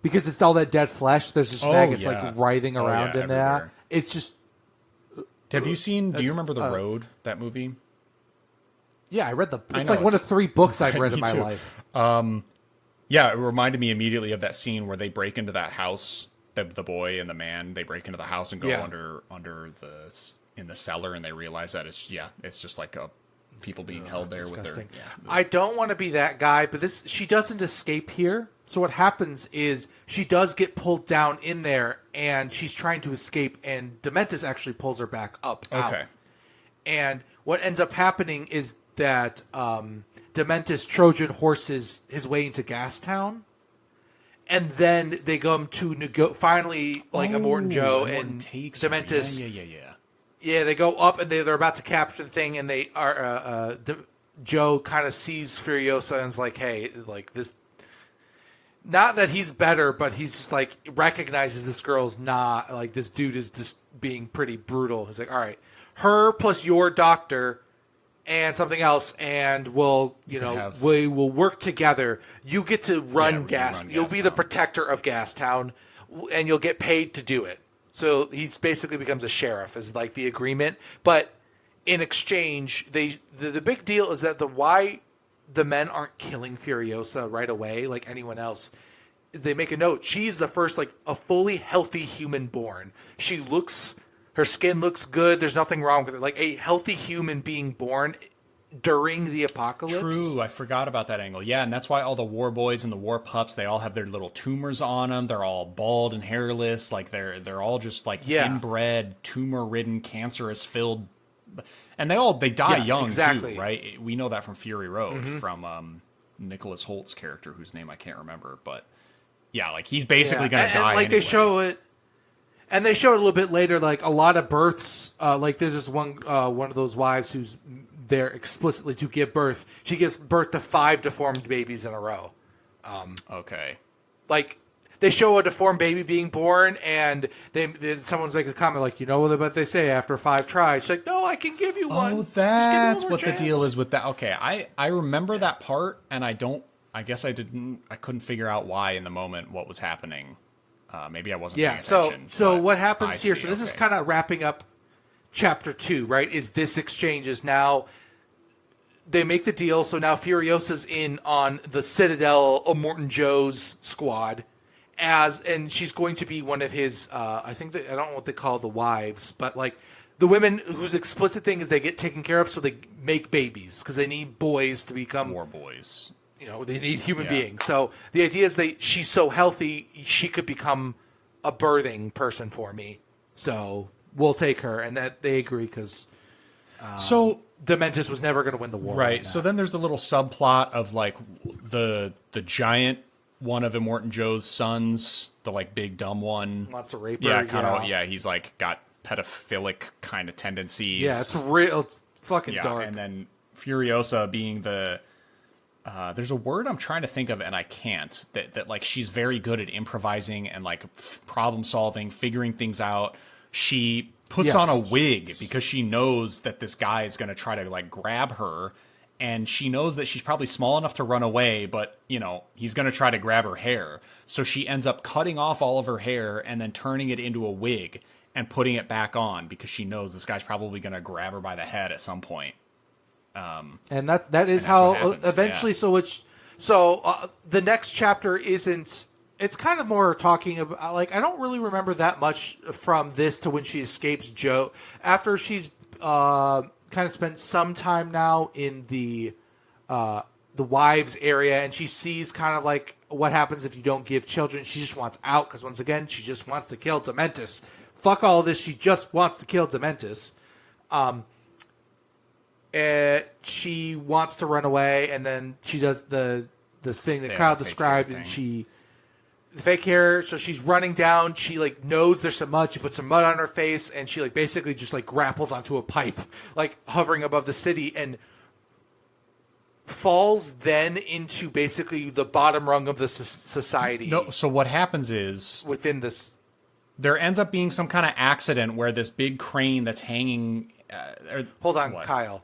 because it's all that dead flesh. There's just maggots like writhing around in there. It's just. Have you seen? Do you remember The Road? That movie. Yeah, I read the. I It's know, like one of 3 books I've read Me in my too. life. Yeah, it reminded me immediately of that scene where they break into that house. The boy and the man, they break into the house and go Yeah. under the in the cellar, and they realize that it's just like a people being held there Disgusting. with their I don't want to be that guy, but she doesn't escape here. So what happens is she does get pulled down in there, and she's trying to escape, and Dementis actually pulls her back up. Out. Okay. And what ends up happening is that Dementis Trojan horses his way into Gastown, and then they come to finally, like Immortan Joe and takes her. Dementis. Yeah. Yeah, they go up and they're about to capture the thing, and they are. Joe kind of sees Furiosa and is like, "Hey, like this." Not that he's better, but he's just like recognizes this girl's not like this dude is just being pretty brutal. He's like, "All right, her plus your doctor and something else, and we'll we will work together. You get to run Gas. You'll be the protector of Gastown, and you'll get paid to do it." So he's basically becomes a sheriff, is like the agreement. But in exchange, the big deal is that why the men aren't killing Furiosa right away like anyone else. They make a note. She's the first, like, a fully healthy human born. Her skin looks good. There's nothing wrong with her. Like a healthy human being born during the apocalypse. True, I forgot about that angle. Yeah, and that's why all the war boys and the war pups, they all have their little tumors on them. They're all bald and hairless. Like they're all just like inbred, tumor-ridden, cancerous-filled, and they die young too, right? We know that from Fury Road, from Nicholas Holt's character, whose name I can't remember, but yeah, like he's basically gonna die. And like anyway. they show it. And they show it a little bit later, like a lot of births. Like there's this one of those wives who's there explicitly to give birth. She gives birth to 5 deformed babies in a row. Okay. Like they show a deformed baby being born, and someone's making a comment like, you know what they say after 5 tries. She's like, no, I can give you one. Oh, that's what chance. the deal is with that. Okay, I remember that part, and I couldn't figure out why in the moment what was happening. Maybe I wasn't paying attention. So what happens here, so this is kind of wrapping up chapter 2, right, is this exchange is now, they make the deal, so now Furiosa's in on the Citadel Immortan Joe's squad, and she's going to be one of his, I don't know what they call the wives, but like the women whose explicit thing is they get taken care of, so they make babies, because they need boys to become war boys. They need human beings. So the idea is she's so healthy, she could become a birthing person for me. So we'll take her, and that they agree because so Dementis was never going to win the war. Right. So then there's the little subplot of like the giant one of Immortan Joe's sons, the like big dumb one. Wants to rape her. Yeah, kind of. Yeah, he's like got pedophilic kind of tendencies. Yeah, it's real fucking dark. And then Furiosa being the there's a word I'm trying to think of and I can't. That like she's very good at improvising and like problem solving, figuring things out. She puts on a wig because she knows that this guy is going to try to like grab her, and she knows that she's probably small enough to run away, but he's going to try to grab her hair. So she ends up cutting off all of her hair and then turning it into a wig and putting it back on because she knows this guy's probably going to grab her by the head at some point. And that is how eventually. Yeah. So the next chapter isn't. It's kind of more talking about like I don't really remember that much from this to when she escapes Joe after she's kind of spent some time now in the wives area, and she sees kind of like what happens if you don't give children. She just wants out because once again she just wants to kill Dementis. Fuck all this. She just wants to kill Dementis. She wants to run away, and then she does the thing that Kyle described, and she the fake hair. So she's running down. She like knows there's some mud. She puts some mud on her face, and she like basically just like grapples onto a pipe, like hovering above the city, and falls then into basically the bottom rung of the society. No, so what happens is within this, there ends up being some kind of accident where this big crane that's hanging. Hold on, Kyle.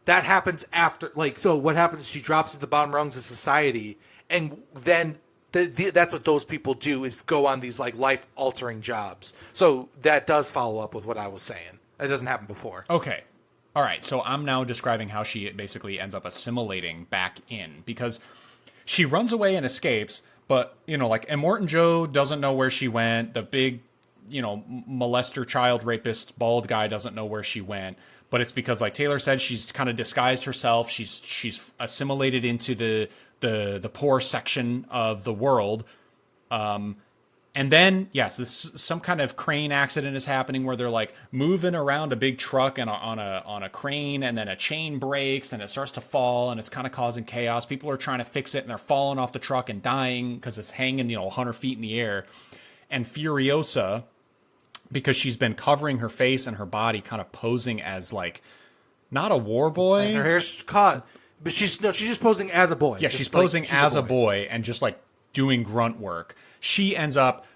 That happens after, like, so what happens is she drops at the bottom rungs of society, and then that's what those people do is go on these, like, life-altering jobs. So that does follow up with what I was saying. It doesn't happen before. Okay. All right, so I'm now describing how she basically ends up assimilating back in because she runs away and escapes, but like Immortan Joe doesn't know where she went. The big, molester, child rapist, bald guy doesn't know where she went. But it's because, like Taylor said, she's kind of disguised herself. She's assimilated into the poor section of the world. And then, yes, some kind of crane accident is happening where they're like moving around a big truck and on a crane, and then a chain breaks and it starts to fall, and it's kind of causing chaos. People are trying to fix it, and they're falling off the truck and dying because it's hanging, 100 feet in the air. And Furiosa, because she's been covering her face and her body, kind of posing as like not a war boy. And her hair's caught, but she's just posing as a boy. Yeah, she's posing as a boy and just like doing grunt work. She ends up,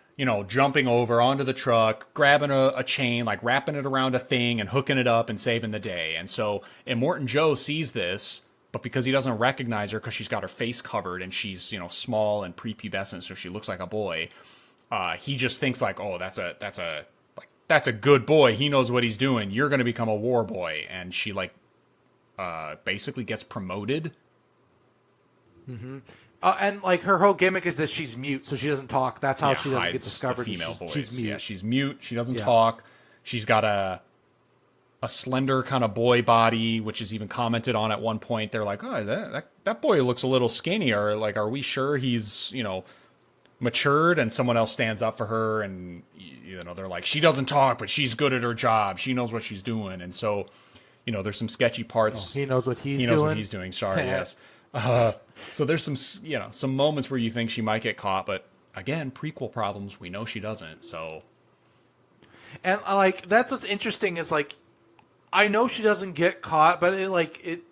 jumping over onto the truck, grabbing a chain, like wrapping it around a thing and hooking it up and saving the day. And so Immortan Joe sees this, but because he doesn't recognize her because she's got her face covered and she's, small and prepubescent, so she looks like a boy, he just thinks like, oh, that's a good boy. He knows what he's doing. You're going to become a war boy. And she basically gets promoted. Mm-hmm. And like her whole gimmick is that she's mute, so she doesn't talk. That's how she doesn't get discovered. The female voice. She's mute. Yeah, she's mute. She doesn't talk. She's got a slender kind of boy body, which is even commented on at one point. They're like, oh, that boy looks a little skinny. Or like, are we sure he's matured? And someone else stands up for her, and they're like, she doesn't talk, but she's good at her job. She knows what she's doing. And so, there's some sketchy parts. Oh, he knows what he's doing. He knows what he's doing. Sorry, yes. So there's some moments where you think she might get caught, but again, prequel problems. We know she doesn't. So, and like that's what's interesting is like, I know she doesn't get caught, but it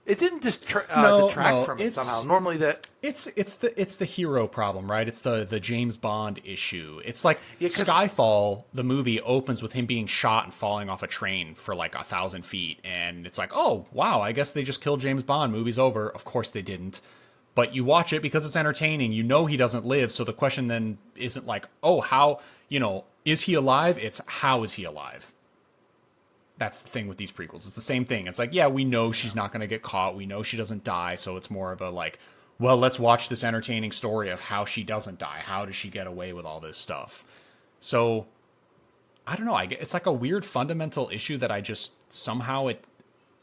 didn't detract from it somehow. Normally it's the hero problem, right? It's the James Bond issue. It's like Skyfall, the movie opens with him being shot and falling off a train for like 1,000 feet, and it's like, oh wow, I guess they just killed James Bond. Movie's over. Of course they didn't, but you watch it because it's entertaining. He doesn't live, so the question then isn't like, oh, how is he alive? It's how is he alive? That's the thing with these prequels. It's the same thing. It's like, yeah, we know she's not going to get caught. We know she doesn't die. So it's more of a like, well, let's watch this entertaining story of how she doesn't die. How does she get away with all this stuff? So I don't know. It's like a weird fundamental issue that I just somehow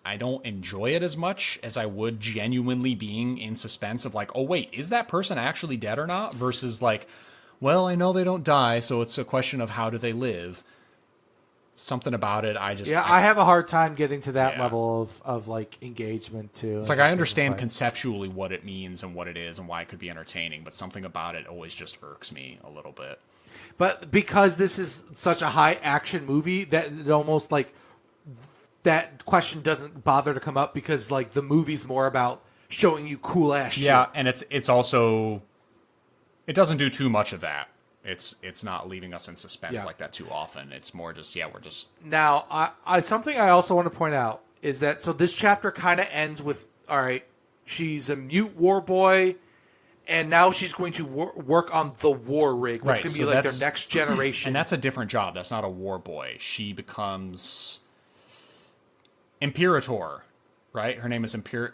I don't enjoy it as much as I would genuinely being in suspense of like, oh, wait, is that person actually dead or not? Versus like, well, I know they don't die. So it's a question of how do they live? Something about it, I have a hard time getting to that level of like engagement too. It's like I understand conceptually what it means and what it is and why it could be entertaining, but something about it always just irks me a little bit. But because this is such a high action movie, that it almost like that question doesn't bother to come up because like the movie's more about showing you cool ass shit. Yeah, and it's also it doesn't do too much of that. It's not leaving us in suspense like that too often. It's more just, we're just... Now, I something I also want to point out is that, so this chapter kind of ends with, all right, she's a mute war boy, and now she's going to work on the war rig, which can be like their next generation. And that's a different job. That's not a war boy. She becomes Imperator, right? Her name is Imperator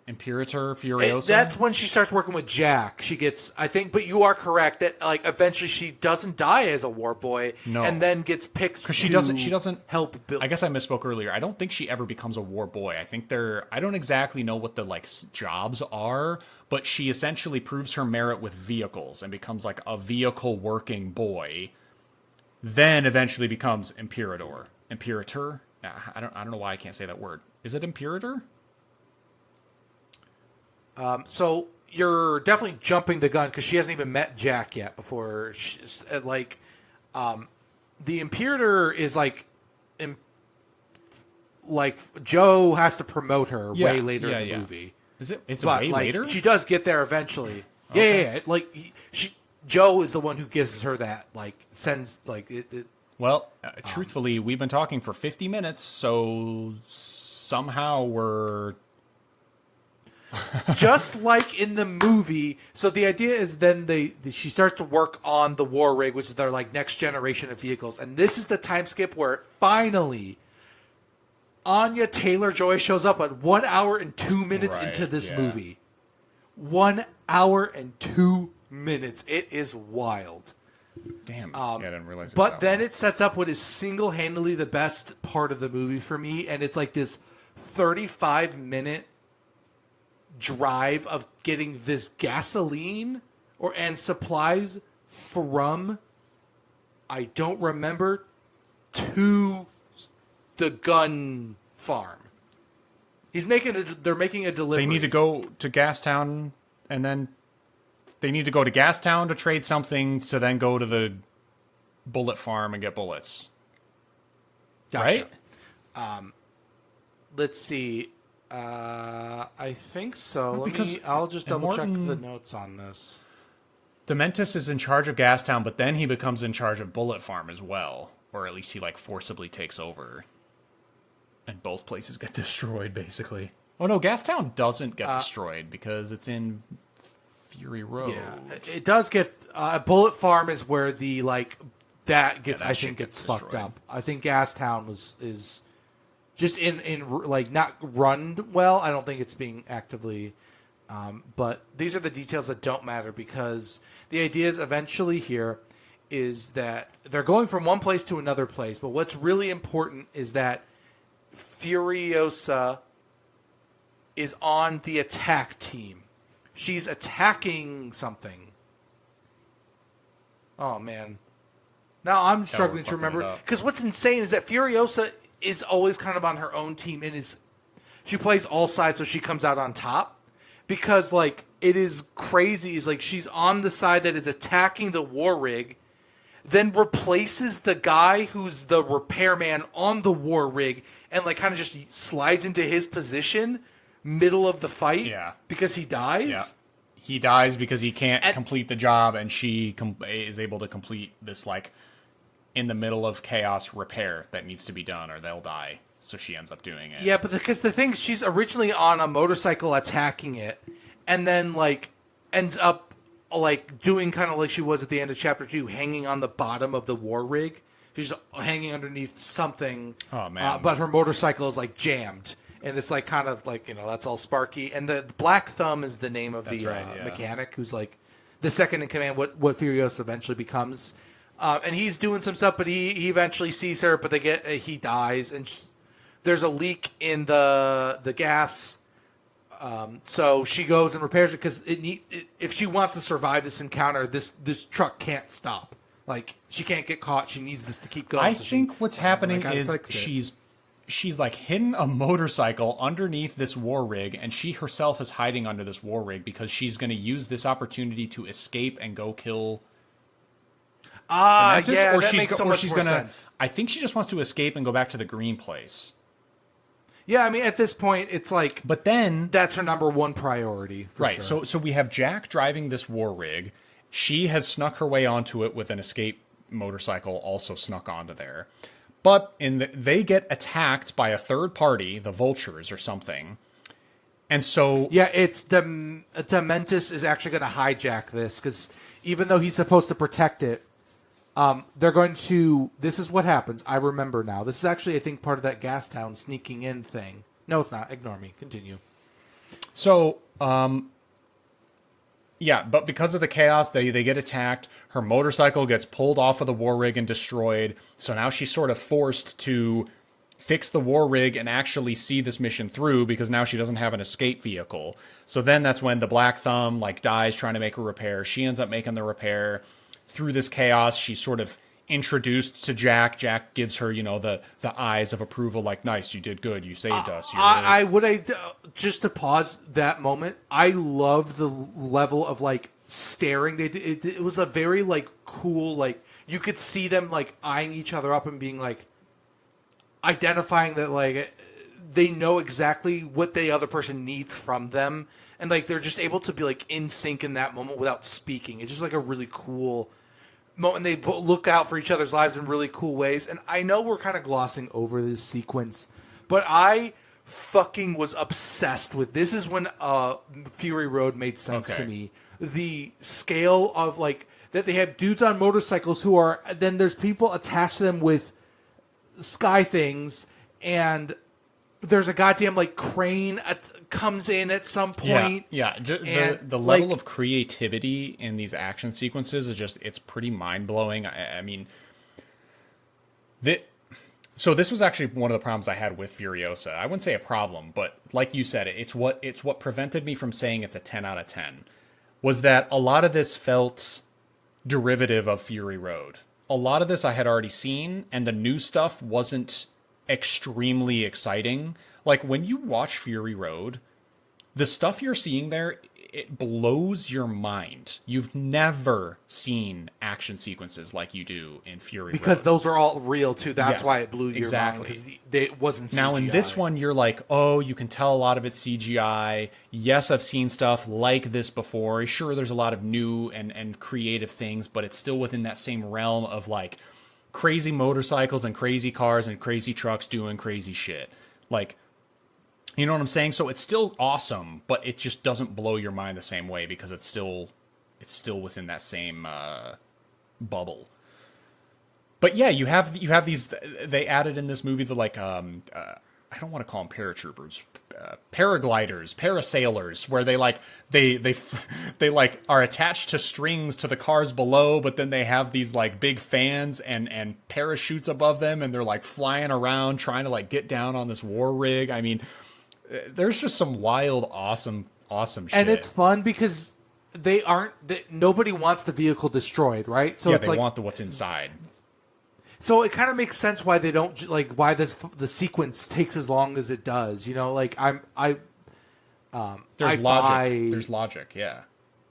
Furiosa. That's when she starts working with Jack. She gets, I think, but you are correct that like eventually she doesn't die as a war boy, and then gets picked because she doesn't help build. I guess I misspoke earlier. I don't think she ever becomes a war boy. I think I don't exactly know what the like jobs are, but she essentially proves her merit with vehicles and becomes like a vehicle working boy. Then eventually becomes Imperator. I don't know why I can't say that word. Is it Imperator? So you're definitely jumping the gun because she hasn't even met Jack yet before she's like, the Imperator is like, Joe has to promote her way later in the movie. Is it? It's way later? She does get there eventually. Okay. Yeah. Like Joe is the one who gives her that, like sends like it. Well, truthfully, we've been talking for 50 minutes, so somehow we're... Just like in the movie, so the idea is then she starts to work on the war rig, which is their like next generation of vehicles, and this is the time skip where finally Anya Taylor-Joy shows up at 1 hour and 2 minutes Right, into this yeah. movie. 1 hour and 2 minutes. It is wild. Damn. Yeah, I didn't realize it was But that then long. it sets up what is single-handedly the best part of the movie for me, and it's like this 35-minute drive of getting this gasoline and supplies from, I don't remember, to the gun farm. They're making a delivery. They need to go to Gastown, and then they need to go to Gastown to trade something to then go to the bullet farm and get bullets. Gotcha. Right? Let's see. I think so. Well, because I'll just double check Morton- the notes on this. Dementis is in charge of Gastown, but then he becomes in charge of Bullet Farm as well. Or at least he, like, forcibly takes over. And both places get destroyed, basically. Oh, no, Gastown doesn't get destroyed because it's in Fury Road. Yeah, it does get... Bullet Farm is where the, like, that gets, that I shit think, gets gets fucked destroyed. up. I think Gastown is just in like, not run well. I don't think it's being actively... but these are the details that don't matter because the idea is eventually here is that they're going from one place to another place. But what's really important is that Furiosa is on the attack team. She's attacking something. Oh, man. Now I'm struggling to fucking remember. it up. Because what's insane is that Furiosa is always kind of on her own team and she plays all sides so she comes out on top. Because, like, it is crazy. Is like she's on the side that is attacking the war rig, then replaces the guy who's the repairman on the war rig and, like, kind of just slides into his position middle of the fight because he dies. Yeah. He dies because he can't complete the job, and she is able to complete this, like, in the middle of chaos repair that needs to be done, or they'll die. So she ends up doing it. Yeah, but because the thing, she's originally on a motorcycle attacking it, and then, like, ends up, like, doing kind of like she was at the end of Chapter 2, hanging on the bottom of the war rig. She's hanging underneath something. Oh, man. But her motorcycle is, like, jammed. And it's, like, kind of, like, you know, that's all sparky. And the Black Thumb is the name of the mechanic who's, like, the second in command, what Furiosa eventually becomes. And he's doing some stuff, but he eventually sees her, but he dies, and there's a leak in the gas, so she goes and repairs it because if she wants to survive this encounter, this truck can't stop. Like, she can't get caught. She needs this to keep going. I think what's happening is she's like hidden a motorcycle underneath this war rig, and she herself is hiding under this war rig because she's going to use this opportunity to escape and go kill. Yeah, that makes so much more sense. I think she just wants to escape and go back to the green place. Yeah, I mean, at this point, it's like... But then... That's her number one priority, for right, sure. so we have Jack driving this war rig. She has snuck her way onto it with an escape motorcycle also snuck onto there. But they get attacked by a third party, the Vultures or something. And so... Yeah, it's... Dementis is actually going to hijack this, because even though he's supposed to protect it, they're going to... This is what happens. I remember now. This is actually, I think, part of that Gastown sneaking in thing. No, it's not. Ignore me. Continue. So, yeah, but because of the chaos, they get attacked. Her motorcycle gets pulled off of the war rig and destroyed. So now she's sort of forced to fix the war rig and actually see this mission through because now she doesn't have an escape vehicle. So then that's when the Black Thumb, like, dies trying to make a repair. She ends up making the repair. Through this chaos, she's sort of introduced to Jack. Jack gives her, you know, the eyes of approval, like, nice, you did good, you saved us. Just to pause that moment, I love the level of, like, staring. It was a very, like, cool, like, you could see them, like, eyeing each other up and being, like, identifying that, like, they know exactly what the other person needs from them. And, like, they're just able to be, like, in sync in that moment without speaking. It's just, like, a really cool moment. They look out for each other's lives in really cool ways. And I know we're kind of glossing over this sequence, but I fucking was obsessed with this. Is when Fury Road made sense to me. The scale of, like, that they have dudes on motorcycles who are... Then there's people attached to them with sky things, and there's a goddamn like crane comes in at some point. The level of creativity in these action sequences is it's pretty mind blowing. I mean, so this was actually one of the problems I had with Furiosa. I wouldn't say a problem, but like you said, it's what prevented me from saying it's a 10 out of 10. Was that a lot of this felt derivative of Fury Road. A lot of this I had already seen, and the new stuff wasn't extremely exciting. Like, when you watch Fury Road, the stuff you're seeing there, it blows your mind. You've never seen action sequences like you do in Fury Road. Because those are all real, too. That's why it blew your mind, because it wasn't CGI. Now, in this one, you're like, oh, you can tell a lot of it's CGI. Yes, I've seen stuff like this before. Sure, there's a lot of new and creative things, but it's still within that same realm of, like, crazy motorcycles and crazy cars and crazy trucks doing crazy shit. Like, you know what I'm saying? So it's still awesome, but it just doesn't blow your mind the same way because it's still within that same bubble. But yeah, you have these. They added in this movie the like I don't want to call them paratroopers, paragliders, parasailers, where they like are attached to strings to the cars below, but then they have these like big fans and parachutes above them, and they're like flying around trying to like get down on this war rig. I mean, there's just some wild, awesome shit. And it's fun because nobody wants the vehicle destroyed, right? So yeah, it's they like, want what's inside. So it kind of makes sense why they don't like why the sequence takes as long as it does. You know, like There's logic. There's logic. Yeah.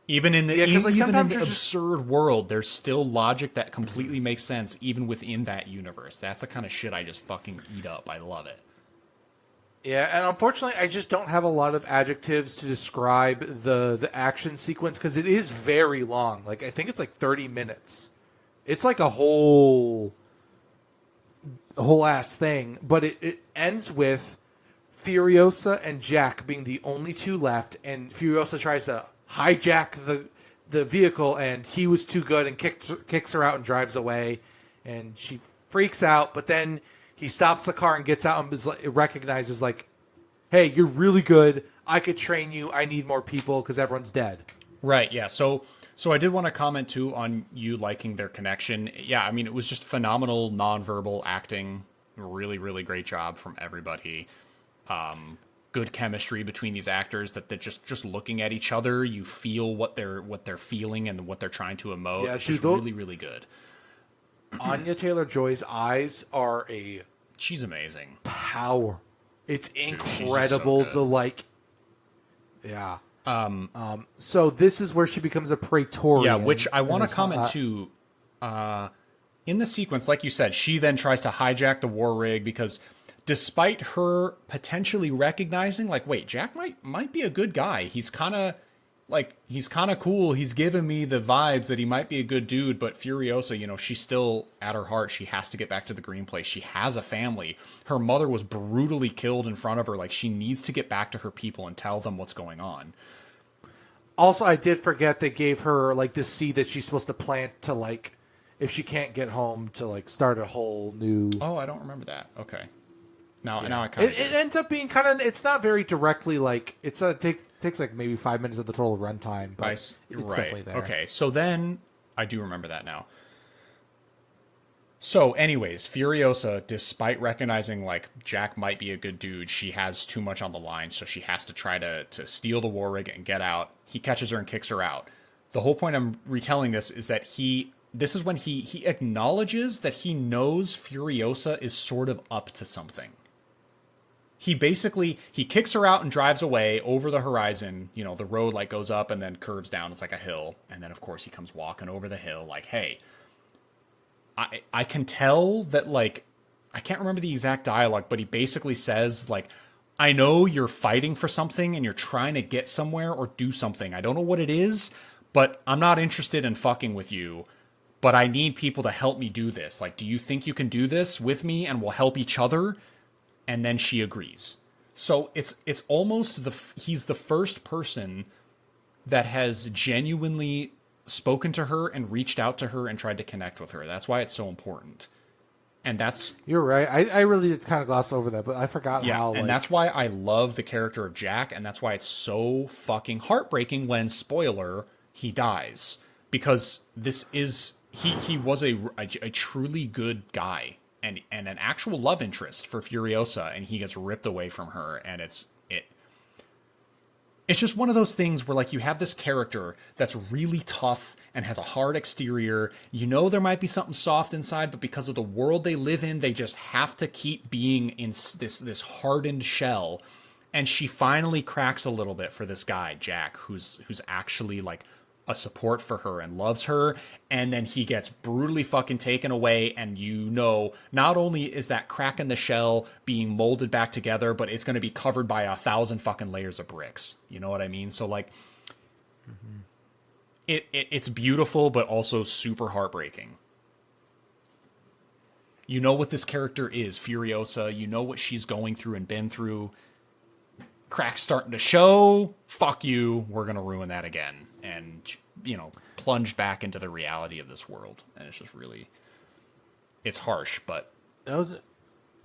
Even in the even in the absurd world, there's still logic that completely makes sense even within that universe. That's the kind of shit I just fucking eat up. I love it. Yeah, and unfortunately, I just don't have a lot of adjectives to describe the action sequence because it is very long. Like, I think it's like 30 minutes. It's like a whole ass thing, but it ends with Furiosa and Jack being the only two left, and Furiosa tries to hijack the vehicle, and he was too good and kicks her out and drives away, and she freaks out, but then he stops the car and gets out and recognizes, like, hey, you're really good. I could train you. I need more people because everyone's dead. Right, yeah. So I did want to comment, too, on you liking their connection. Yeah, I mean, it was just phenomenal nonverbal acting. Really, really great job from everybody. Good chemistry between these actors that just looking at each other, you feel what they're feeling and what they're trying to emote. Yeah, it's just really, really good. Anya Taylor-Joy's eyes are she's amazing. Power. It's incredible. So yeah. So this is where she becomes a Praetorian. Yeah, which I want to comment too. In the sequence, like you said, she then tries to hijack the war rig because despite her potentially recognizing, like, wait, Jack might be a good guy. He's kind of cool. He's giving me the vibes that he might be a good dude, but Furiosa, she's still at her heart. She has to get back to the green place. She has a family. Her mother was brutally killed in front of her. Like, she needs to get back to her people and tell them what's going on. Also, I did forget they gave her like this seed that she's supposed to plant to like, if she can't get home, to like start a whole new. Oh, I don't remember that. Okay. Now I kind of. It ends up being kind of. It's not very directly like it's takes like maybe 5 minutes of the total runtime, but it's definitely there. Okay, so then I do remember that now. So, anyways, Furiosa, despite recognizing like Jack might be a good dude, she has too much on the line, so she has to try to steal the war rig and get out. He catches her and kicks her out. The whole point I'm retelling this is that this is when he acknowledges that he knows Furiosa is sort of up to something. He kicks her out and drives away over the horizon. The road like goes up and then curves down. It's like a hill. And then, of course, he comes walking over the hill like, hey, I can tell that, like, I can't remember the exact dialogue, but he basically says, like, I know you're fighting for something and you're trying to get somewhere or do something. I don't know what it is, but I'm not interested in fucking with you. But I need people to help me do this. Like, do you think you can do this with me and we'll help each other? And then she agrees. So it's almost he's the first person that has genuinely spoken to her and reached out to her and tried to connect with her. That's why it's so important. And that's You're right. I really did kind of gloss over that, but I forgot yeah, how. and Like, that's why I love the character of Jack, and that's why it's so fucking heartbreaking when, spoiler, he dies, because this is he was a truly good guy and an actual love interest for Furiosa, and he gets ripped away from her, and it's just one of those things where, like, you have this character that's really tough and has a hard exterior. You know there might be something soft inside, but because of the world they live in, they just have to keep being in this hardened shell. And she finally cracks a little bit for this guy, Jack, who's actually like a support for her and loves her, and then he gets brutally fucking taken away, and not only is that crack in the shell being molded back together, but it's going to be covered by 1,000 fucking layers of bricks. You know what I mean? So like it's beautiful, but also super heartbreaking. You know what this character is, Furiosa. You know what she's going through and been through. Crack's starting to show. Fuck you. We're going to ruin that again. And, plunge back into the reality of this world. And it's just really, it's harsh, but.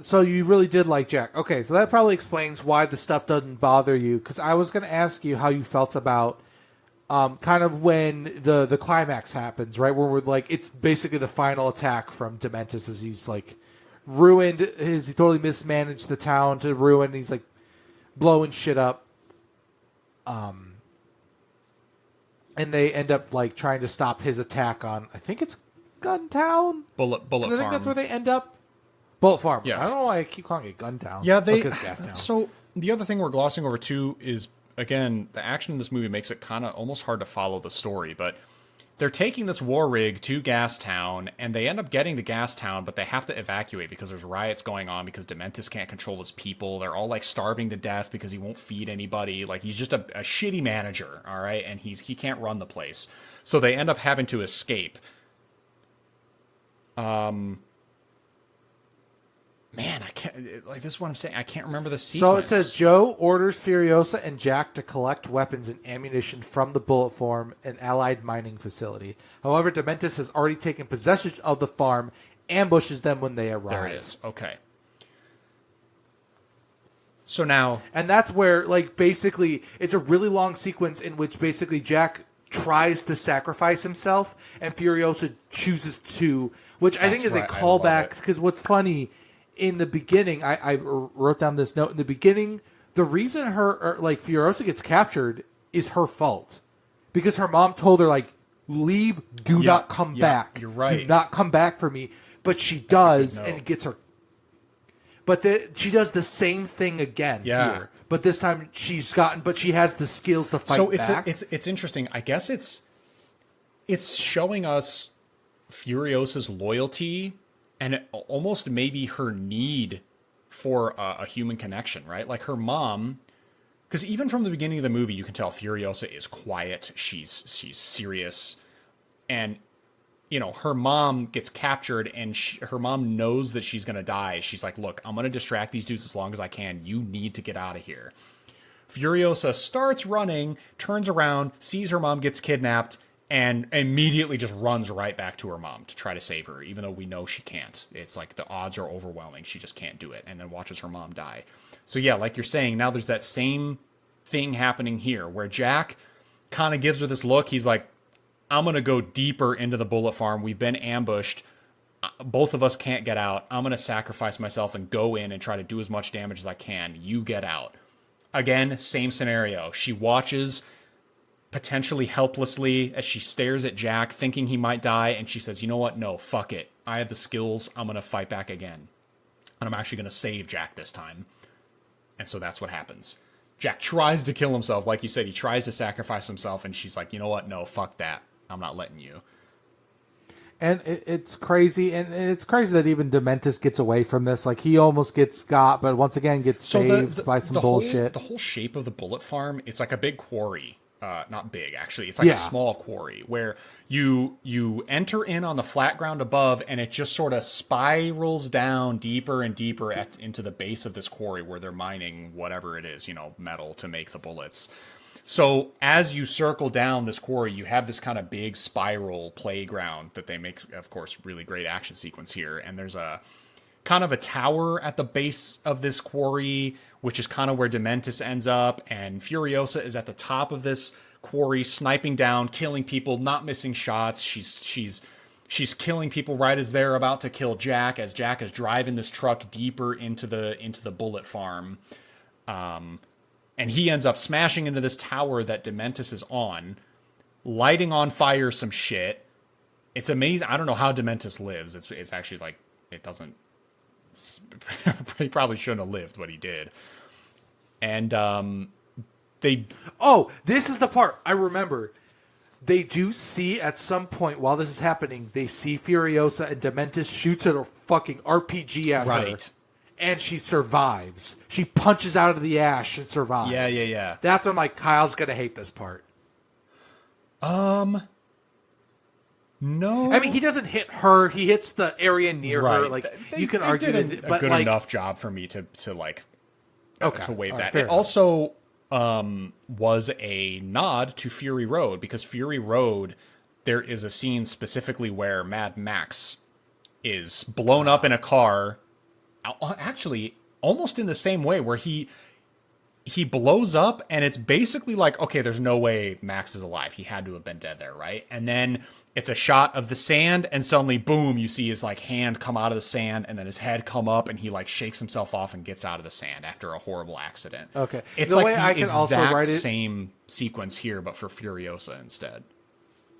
So you really did like Jack. Okay, so that probably explains why the stuff doesn't bother you. Because I was going to ask you how you felt about kind of when the climax happens, right? Where we're like, it's basically the final attack from Dementis as he's like ruined, he totally mismanaged the town to ruin. He's like blowing shit up. And they end up like trying to stop his attack on, I think it's Gun Town? Bullet Farm. I think that's where they end up. Bullet Farm. Yes. I don't know why I keep calling it Gun Town. Yeah, Gas Town. So the other thing we're glossing over too is, again, the action in this movie makes it kind of almost hard to follow the story, but they're taking this war rig to Gastown, and they end up getting to Gastown, but they have to evacuate because there's riots going on because Dementis can't control his people. They're all like starving to death because he won't feed anybody. Like, he's just a shitty manager, all right, and he can't run the place. So they end up having to escape. Man, I can't, like, this is what I'm saying. I can't remember the sequence. So it says Joe orders Furiosa and Jack to collect weapons and ammunition from the Bullet Farm, an allied mining facility. However, Dementis has already taken possession of the farm, ambushes them when they arrive. There it is. Okay. So now... And that's where, like, basically, it's a really long sequence in which basically Jack tries to sacrifice himself and Furiosa chooses to, which I think is a callback, because what's funny... In the beginning, I wrote down this note. In the beginning, the reason Furiosa gets captured is her fault. Because her mom told her, like, leave, do not come back. You're right. Do not come back for me. But she does, and it gets her. But she does the same thing again here. But this time she has the skills to fight back. So it's interesting. I guess it's showing us Furiosa's loyalty and almost maybe her need for a human connection, right? Like her mom, because even from the beginning of the movie, you can tell Furiosa is quiet. She's serious. And, her mom gets captured and her mom knows that she's going to die. She's like, look, I'm going to distract these dudes as long as I can. You need to get out of here. Furiosa starts running, turns around, sees her mom gets kidnapped, and immediately just runs right back to her mom to try to save her, even though we know she can't. It's like the odds are overwhelming. She just can't do it, and then watches her mom die. So yeah, like you're saying, now there's that same thing happening here, where Jack kind of gives her this look. He's like, I'm going to go deeper into the Bullet Farm. We've been ambushed. Both of us can't get out. I'm going to sacrifice myself and go in and try to do as much damage as I can. You get out. Again, same scenario. She watches potentially helplessly as she stares at Jack, thinking he might die, and she says, you know what? No, fuck it. I have the skills. I'm going to fight back again. And I'm actually going to save Jack this time. And so that's what happens. Jack tries to kill himself. Like you said, he tries to sacrifice himself, and she's like, you know what? No, fuck that. I'm not letting you. And it's crazy, and it's crazy that even Dementis gets away from this. Like, he almost gets got, but once again gets saved by some bullshit. The whole shape of the Bullet Farm, it's like a big quarry. Not big, actually. It's like a small quarry where you enter in on the flat ground above, and it just sort of spirals down deeper and deeper into the base of this quarry where they're mining whatever it is, metal to make the bullets. So as you circle down this quarry, you have this kind of big spiral playground that they make, of course, really great action sequence here. And there's a kind of a tower at the base of this quarry, which is kind of where Dementis ends up, and Furiosa is at the top of this quarry, sniping down, killing people, not missing shots. She's killing people right as they're about to kill Jack, as Jack is driving this truck deeper into the bullet farm. And he ends up smashing into this tower that Dementis is on, lighting on fire some shit. It's amazing. I don't know how Dementis lives. It's actually like, it doesn't... He probably shouldn't have lived, but he did. And they... Oh, this is the part I remember. They do see at some point while this is happening, they see Furiosa and Dementis shoots a fucking RPG at her. Right. And she survives. She punches out of the ash and survives. Yeah. That's when like Kyle's gonna hate this part. No. I mean, he doesn't hit her. He hits the area near her. Like you can argue did that, but a good like, enough job for me to like to waive All right, that. fair It enough. also was a nod to Fury Road, because Fury Road, there is a scene specifically where Mad Max is blown up in a car. Actually, almost in the same way, where he blows up, and it's basically like, okay, there's no way Max is alive. He had to have been dead there, right? And then it's a shot of the sand, and suddenly, boom, you see his like hand come out of the sand, and then his head come up, and he like shakes himself off and gets out of the sand after a horrible accident. Okay. It's The like way the I can exact also write it- same sequence here, but for Furiosa instead.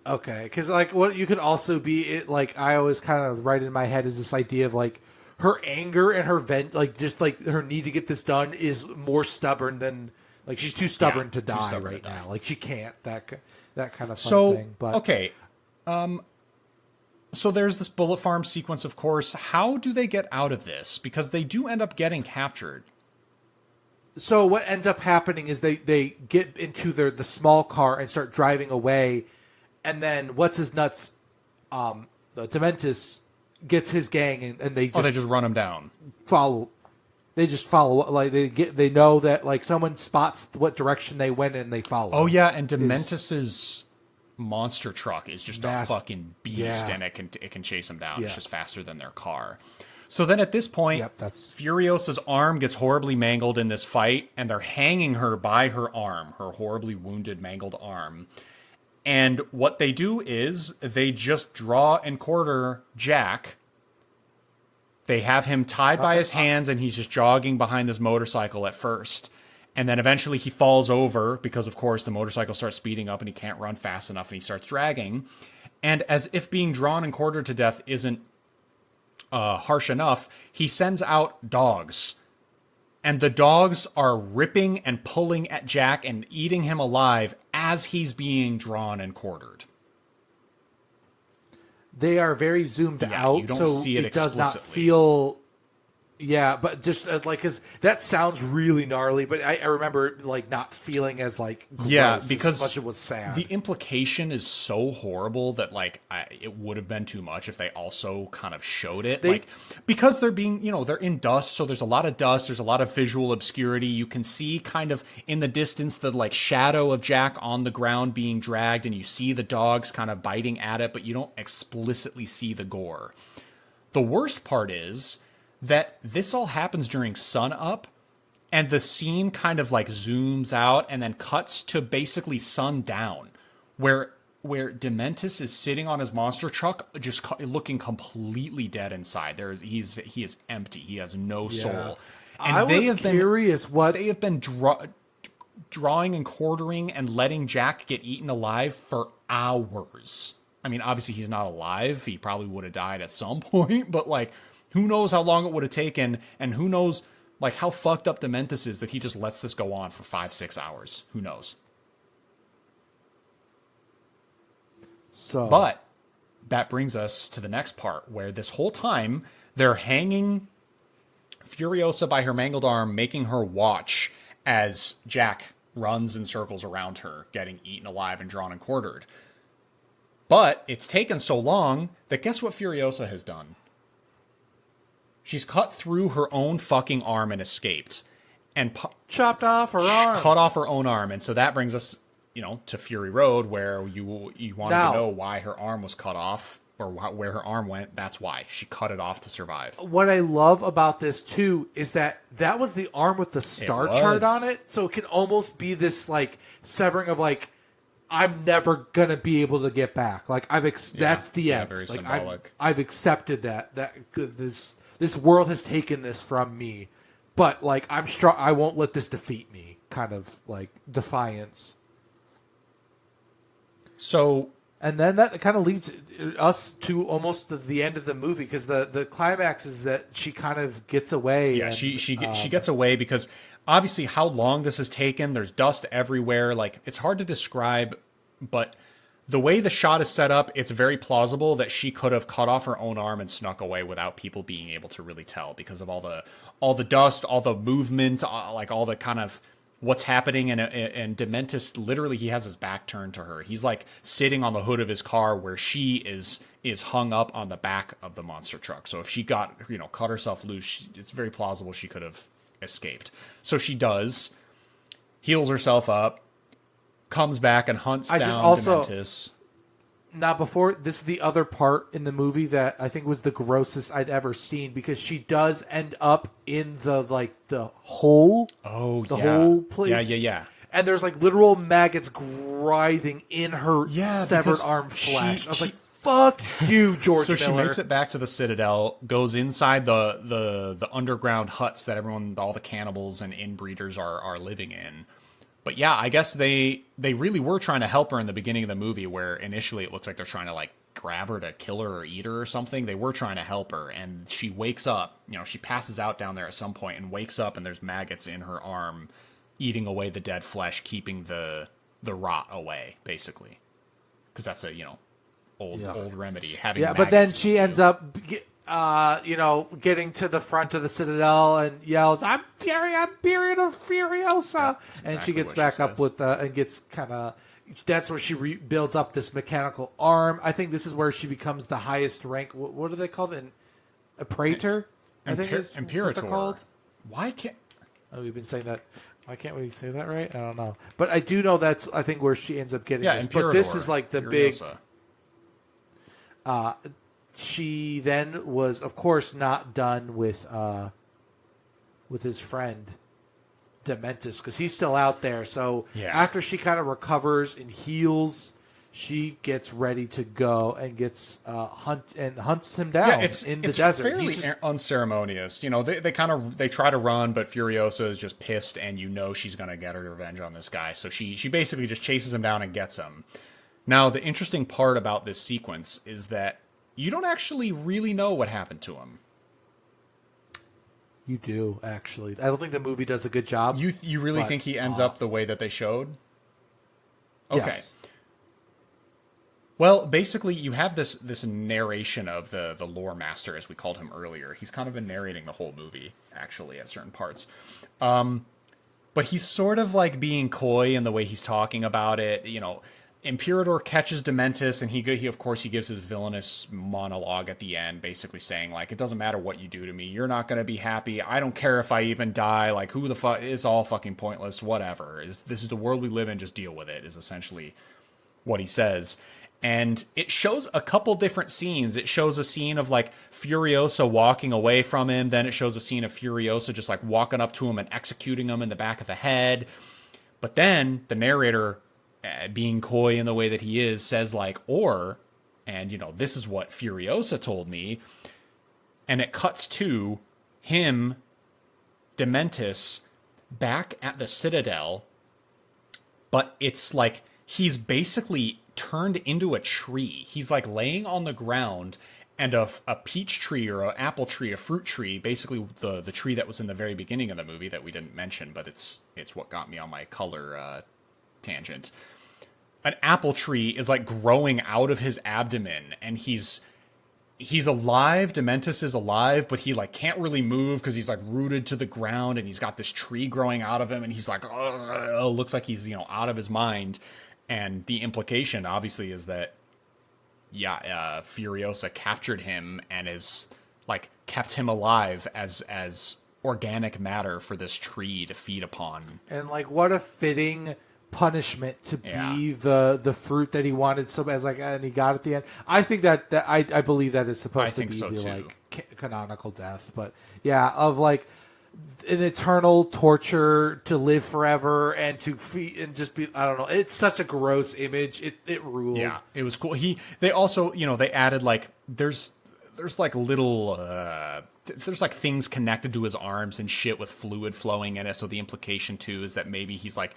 okay, because like what you could also be it like I always kind of write in my head is this idea of like her anger and her like just like her need to get this done is more stubborn than like she's too stubborn to die stubborn right to die. now. Like she can't that kind of fun So thing. But okay, so there's this bullet farm sequence, of course. How do they get out of this? Because they do end up getting captured. So what ends up happening is they get into the small car and start driving away, and then what's his nuts, the Dementis gets his gang and they They just just run him down. follow. They just follow. Like they know that like someone spots what direction they went in and they follow. Oh yeah, and Dementis's monster truck is just Mass- a fucking beast, yeah. and it can chase them down. Yeah. It's just faster than their car. So then at this point, Yep, that's- Furiosa's arm gets horribly mangled in this fight, and they're hanging her by her arm, her horribly wounded, mangled arm. And what they do is they just draw and quarter Jack. They have him tied by his hands, and he's just jogging behind this motorcycle at first. And then eventually he falls over because, of course, the motorcycle starts speeding up and he can't run fast enough, and he starts dragging. And as if being drawn and quartered to death isn't harsh enough, he sends out dogs. And the dogs are ripping and pulling at Jack and eating him alive as he's being drawn and quartered. They are very zoomed out, you don't so see it does not explicitly. feel. Yeah, but just like because that sounds really gnarly, but I remember like not feeling as like gross because as much as it was sad. the implication is so horrible that like it would have been too much if they also kind of showed it, like because they're being, they're in dust, so there's a lot of dust, there's a lot of visual obscurity. You can see kind of in the distance the like shadow of Jack on the ground being dragged, and you see the dogs kind of biting at it, but you don't explicitly see the gore. The worst part is that this all happens during sun up, and the scene kind of like zooms out and then cuts to basically sundown, where Dementis is sitting on his monster truck, just looking completely dead inside. He is empty. He has no soul. And I was curious what they have been drawing and quartering and letting Jack get eaten alive for hours. I mean, obviously he's not alive. He probably would have died at some point, but like, who knows how long it would have taken, and who knows like how fucked up Dementis is that he just lets this go on for 5-6 hours. Who knows? So, But that brings us to the next part, where this whole time they're hanging Furiosa by her mangled arm, making her watch as Jack runs in circles around her, getting eaten alive and drawn and quartered. But it's taken so long that guess what Furiosa has done? She's cut through her own fucking arm and escaped. And chopped off her arm. cut off her own arm. And so that brings us, to Fury Road, where you wanted Now- to know why her arm was cut off. or where her arm went. That's why she cut it off to survive. What I love about this too is that was the arm with the star chart on it, so it can almost be this like severing of like, I'm never gonna be able to get back. Like that's the end. Very like symbolic. I've accepted that this world has taken this from me, but like I'm strong. I won't let this defeat me. Kind of like defiance. So, and then that kind of leads us to almost the end of the movie, because the climax is that she kind of gets away. Yeah, she gets away because obviously how long this has taken. There's dust everywhere. Like, it's hard to describe, but the way the shot is set up, it's very plausible that she could have cut off her own arm and snuck away without people being able to really tell, because of all the dust, all the movement, like all the kind of what's happening. And Dementis, literally, he has his back turned to her. He's like sitting on the hood of his car where she is hung up on the back of the monster truck. So if she got, cut herself loose, it's very plausible she could have escaped. So she does, heals herself up, comes back and hunts down Dementis. Now, before this, is the other part in the movie that I think was the grossest I'd ever seen, because she does end up in the hole. Oh, the whole place. Yeah. And there's like literal maggots writhing in her severed arm flesh. I was like, "Fuck you, George Miller." So she makes it back to the Citadel, goes inside the underground huts that all the cannibals and inbreeders are living in. But yeah, I guess they really were trying to help her in the beginning of the movie, where initially it looks like they're trying to like grab her to kill her or eat her or something. They were trying to help her, and she wakes up. She passes out down there at some point and wakes up, and there's maggots in her arm, eating away the dead flesh, keeping the rot away, basically. Because that's a old remedy. Having but then she ends up getting to the front of the Citadel and yells, I'm period of Furiosa. And she gets back up with and gets kind of, that's where she builds up this mechanical arm. I think this is where she becomes the highest rank. What do they call it? A praetor? I think is Imperator. What they're called. Why can't... Oh, we've been saying that. Why can't we say that right? I don't know. But I do know that's, I think, where she ends up getting this. Imperator, but this is like the Furiosa. big... She then was, of course, not done with his friend Dementis, because he's still out there. So after she kind of recovers and heals, she gets ready to go and gets hunts him down in the desert. It's fairly unceremonious. They try to run, but Furiosa is just pissed, and she's going to get her revenge on this guy. So she basically just chases him down and gets him. Now, the interesting part about this sequence is that you don't actually really know what happened to him. You do, actually. I don't think the movie does a good job. You really think he ends up the way that they showed? Okay. Yes. Well, basically, you have this narration of the lore master, as we called him earlier. He's kind of been narrating the whole movie, actually, at certain parts. But he's sort of like being coy in the way he's talking about it. Imperator catches Dementis, and he of course gives his villainous monologue at the end, basically saying like, it doesn't matter what you do to me, you're not going to be happy. I don't care if I even die. Like, who the fuck? It's all fucking pointless. Whatever. This is the world we live in. Just deal with it. Is essentially what he says. And it shows a couple different scenes. It shows a scene of like Furiosa walking away from him. Then it shows a scene of Furiosa just like walking up to him and executing him in the back of the head. But then the narrator, being coy in the way that he is, says like, this is what Furiosa told me. And it cuts to him, Dementis, back at the Citadel. But it's like he's basically turned into a tree. He's like laying on the ground, and a peach tree or an apple tree, a fruit tree, basically the tree that was in the very beginning of the movie that we didn't mention, but it's what got me on my color tangent. An apple tree is like growing out of his abdomen, and he's alive. Dementis is alive, but he like can't really move because he's like rooted to the ground, and he's got this tree growing out of him, and he's like, looks like he's out of his mind. And the implication obviously is that Furiosa captured him and is like kept him alive as organic matter for this tree to feed upon. And like, what a fitting punishment to Yeah. be the fruit that he wanted so as like and he got at the end. I think that I believe that is supposed to think be so, the too. like canonical death, but yeah, of like an eternal torture to live forever and to feed and just be I don't know. It's such a gross image. It ruled. Yeah, it was cool. They also, they added like there's like little there's like things connected to his arms and shit with fluid flowing in it. So the implication too is that maybe he's like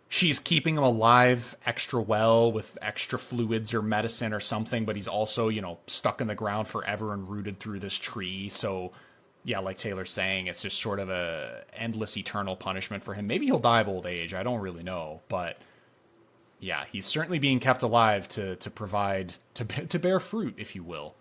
she's keeping him alive extra well with extra fluids or medicine or something, but he's also, stuck in the ground forever and rooted through this tree. So yeah, like Taylor's saying, it's just sort of a endless eternal punishment for him. Maybe he'll die of old age. I don't really know, but yeah, he's certainly being kept alive to provide to bear fruit, if you will.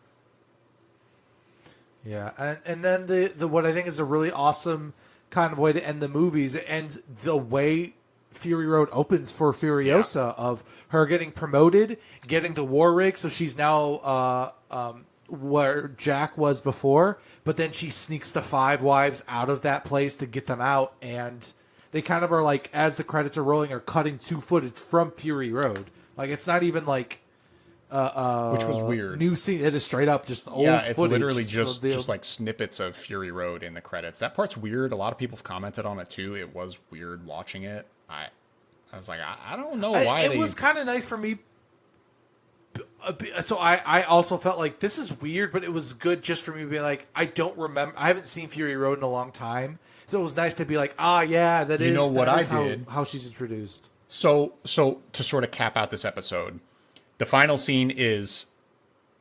Yeah, and then the what I think is a really awesome kind of way to end the movies. It ends the way Fury Road opens for Furiosa of her getting promoted, getting the war rig, so she's now where Jack was before, but then she sneaks the five wives out of that place to get them out, and they kind of are like, as the credits are rolling, are cutting to footage from Fury Road. Like, it's not even like Which was weird. new scene. It is straight up just old Yeah, it's footage. literally So just like snippets of Fury Road in the credits. That part's weird. A lot of people have commented on it too. It was weird watching it. I was like, I don't know why it was kind of nice for me. So I also felt like this is weird, but it was good just for me to be like, I don't remember. I haven't seen Fury Road in a long time, so it was nice to be like, yeah, that is. You know what that I is did? How she's introduced. So to sort of cap out this episode, the final scene is,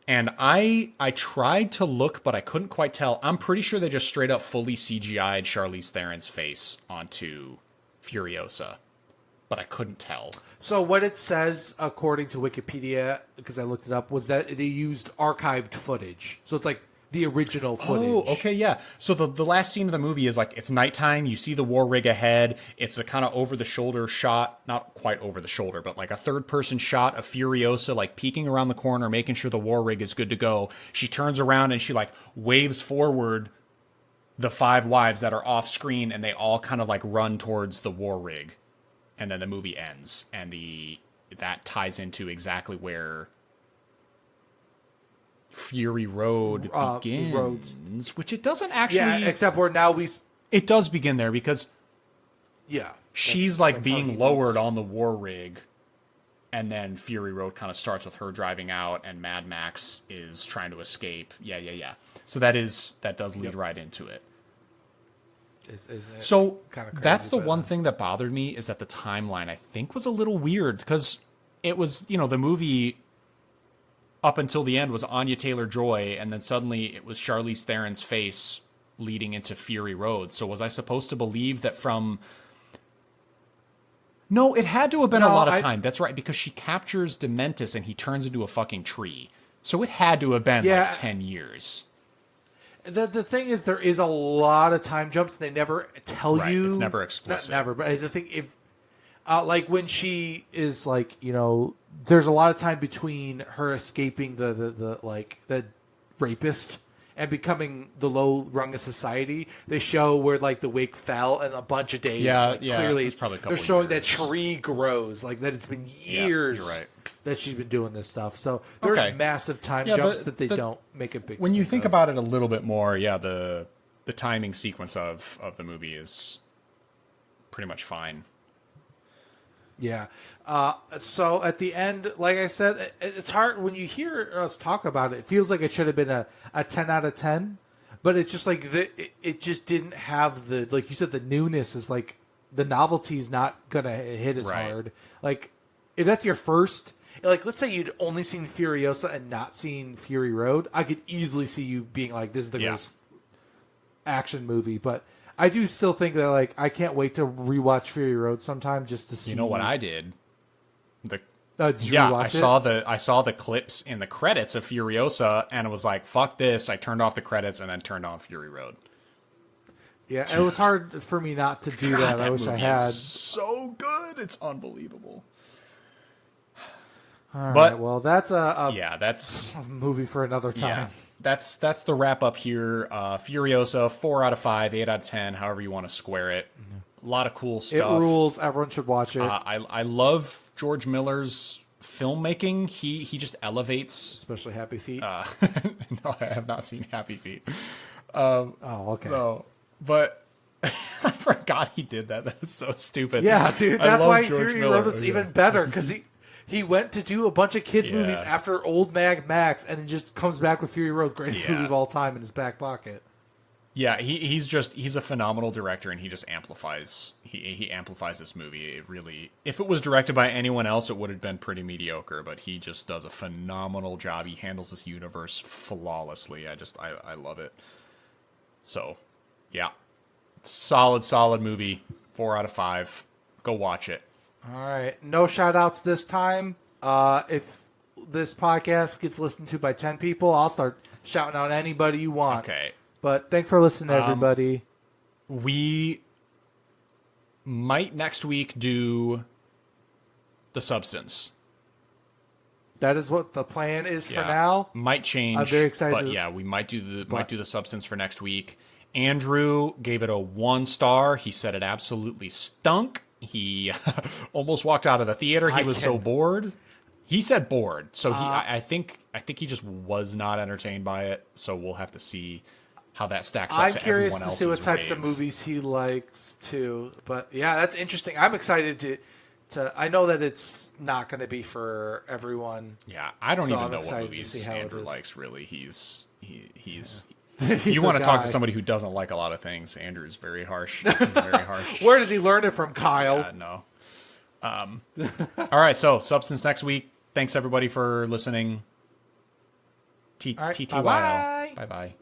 and I tried to look, but I couldn't quite tell. I'm pretty sure they just straight up fully CGI'd Charlize Theron's face onto Furiosa, but I couldn't tell. So what it says, according to Wikipedia, because I looked it up, was that they used archived footage. So it's like the original footage. Oh, okay, yeah. So the last scene of the movie is like, it's nighttime, you see the war rig ahead, it's a kind of over-the-shoulder shot, not quite over the shoulder, but like a third-person shot of Furiosa, like peeking around the corner, making sure the war rig is good to go. She turns around and she like waves forward the five wives that are off-screen, and they all kind of like run towards the war rig. And then the movie ends, and that ties into exactly where Fury Road begins, which it doesn't actually. Yeah, except where now it does begin there because she's like that's being lowered on the war rig, and then Fury Road kind of starts with her driving out, and Mad Max is trying to escape. Yeah. So that does lead right into it. So that's the one thing that bothered me, is that the timeline I think was a little weird, because it was, the movie up until the end was Anya Taylor-Joy, and then suddenly it was Charlize Theron's face leading into Fury Road. So was I supposed to believe that from... No, it had to have been a lot of time. That's right, because she captures Dementis and he turns into a fucking tree. So it had to have been like 10 years. The thing is, there is a lot of time jumps. They never tell you. It's never explicit. Never. But the thing, if like when she is like, there's a lot of time between her escaping the rapist and becoming the low rung of society. They show where like the wig fell in a bunch of days. Yeah, Clearly, it's probably a couple they're showing years. that tree grows, like that. It's been years. You're right. That she's been doing this stuff. So there's massive time jumps that they don't make a big. When you think of. about it a little bit more, the timing sequence of the movie is pretty much fine. Yeah. So at the end, like I said, it's hard when you hear us talk about it. It feels like it should have been a 10 out of 10, but it's just like it just didn't have the, like you said, the newness is like the novelty is not gonna hit as hard. Like if that's your first. Like, let's say you'd only seen Furiosa and not seen Fury Road, I could easily see you being like, this is the greatest action movie. But I do still think that, like, I can't wait to rewatch Fury Road sometime just to see. You know what I did? Did you rewatch it? I saw the clips in the credits of Furiosa, and it was like, fuck this. I turned off the credits and then turned on Fury Road. Yeah, it was hard for me not to do that. I wish I had. So good. It's unbelievable. All right, well, that's that's a movie for another time. Yeah, that's the wrap up here. Furiosa, 4 out of 5, 8 out of 10, however you want to square it. A lot of cool It stuff. rules. Everyone should watch it, I love George Miller's filmmaking. He just elevates. especially Happy Feet. No, I have not seen Happy Feet. Oh, okay. No, but I forgot he did that. That's so stupid. Yeah, dude. I That's love why George Fury Miller. Road was even better because he went to do a bunch of kids movies Yeah. after old Mad Max, and then just comes back with Fury Road, greatest Yeah. movie of all time, in his back pocket. Yeah, he's a phenomenal director, and he just amplifies. He amplifies this movie. It really, if it was directed by anyone else, it would have been pretty mediocre. But he just does a phenomenal job. He handles this universe flawlessly. I love it. So, yeah, solid movie. 4 out of 5. Go watch it. All right. No shout outs this time. If this podcast gets listened to by 10 people, I'll start shouting out anybody you want. Okay. But thanks for listening, everybody. We might next week do The Substance. That is what the plan is Yeah. for now. Might change. I'm very excited But to- yeah, we might do the Substance for next week. Andrew gave it a 1 star. He said it absolutely stunk. He almost walked out of the theater. He was so bored. He said bored. So I think he just was not entertained by it. So we'll have to see how that stacks up I'm to curious everyone to else's see what types of rave. movies he likes too. But yeah, that's interesting. I'm excited to. I know that it's not going to be for everyone. Yeah, I don't So even I'm know what excited to movies see how it Andrew is. likes. Really, he's He's you a want to talk to guy. somebody who doesn't like a lot of things. Andrew's very harsh. He's very harsh. Where does he learn it from, Kyle? No. All right, so Substance next week. Thanks everybody for listening. All right, TTYL. bye-bye. Bye bye.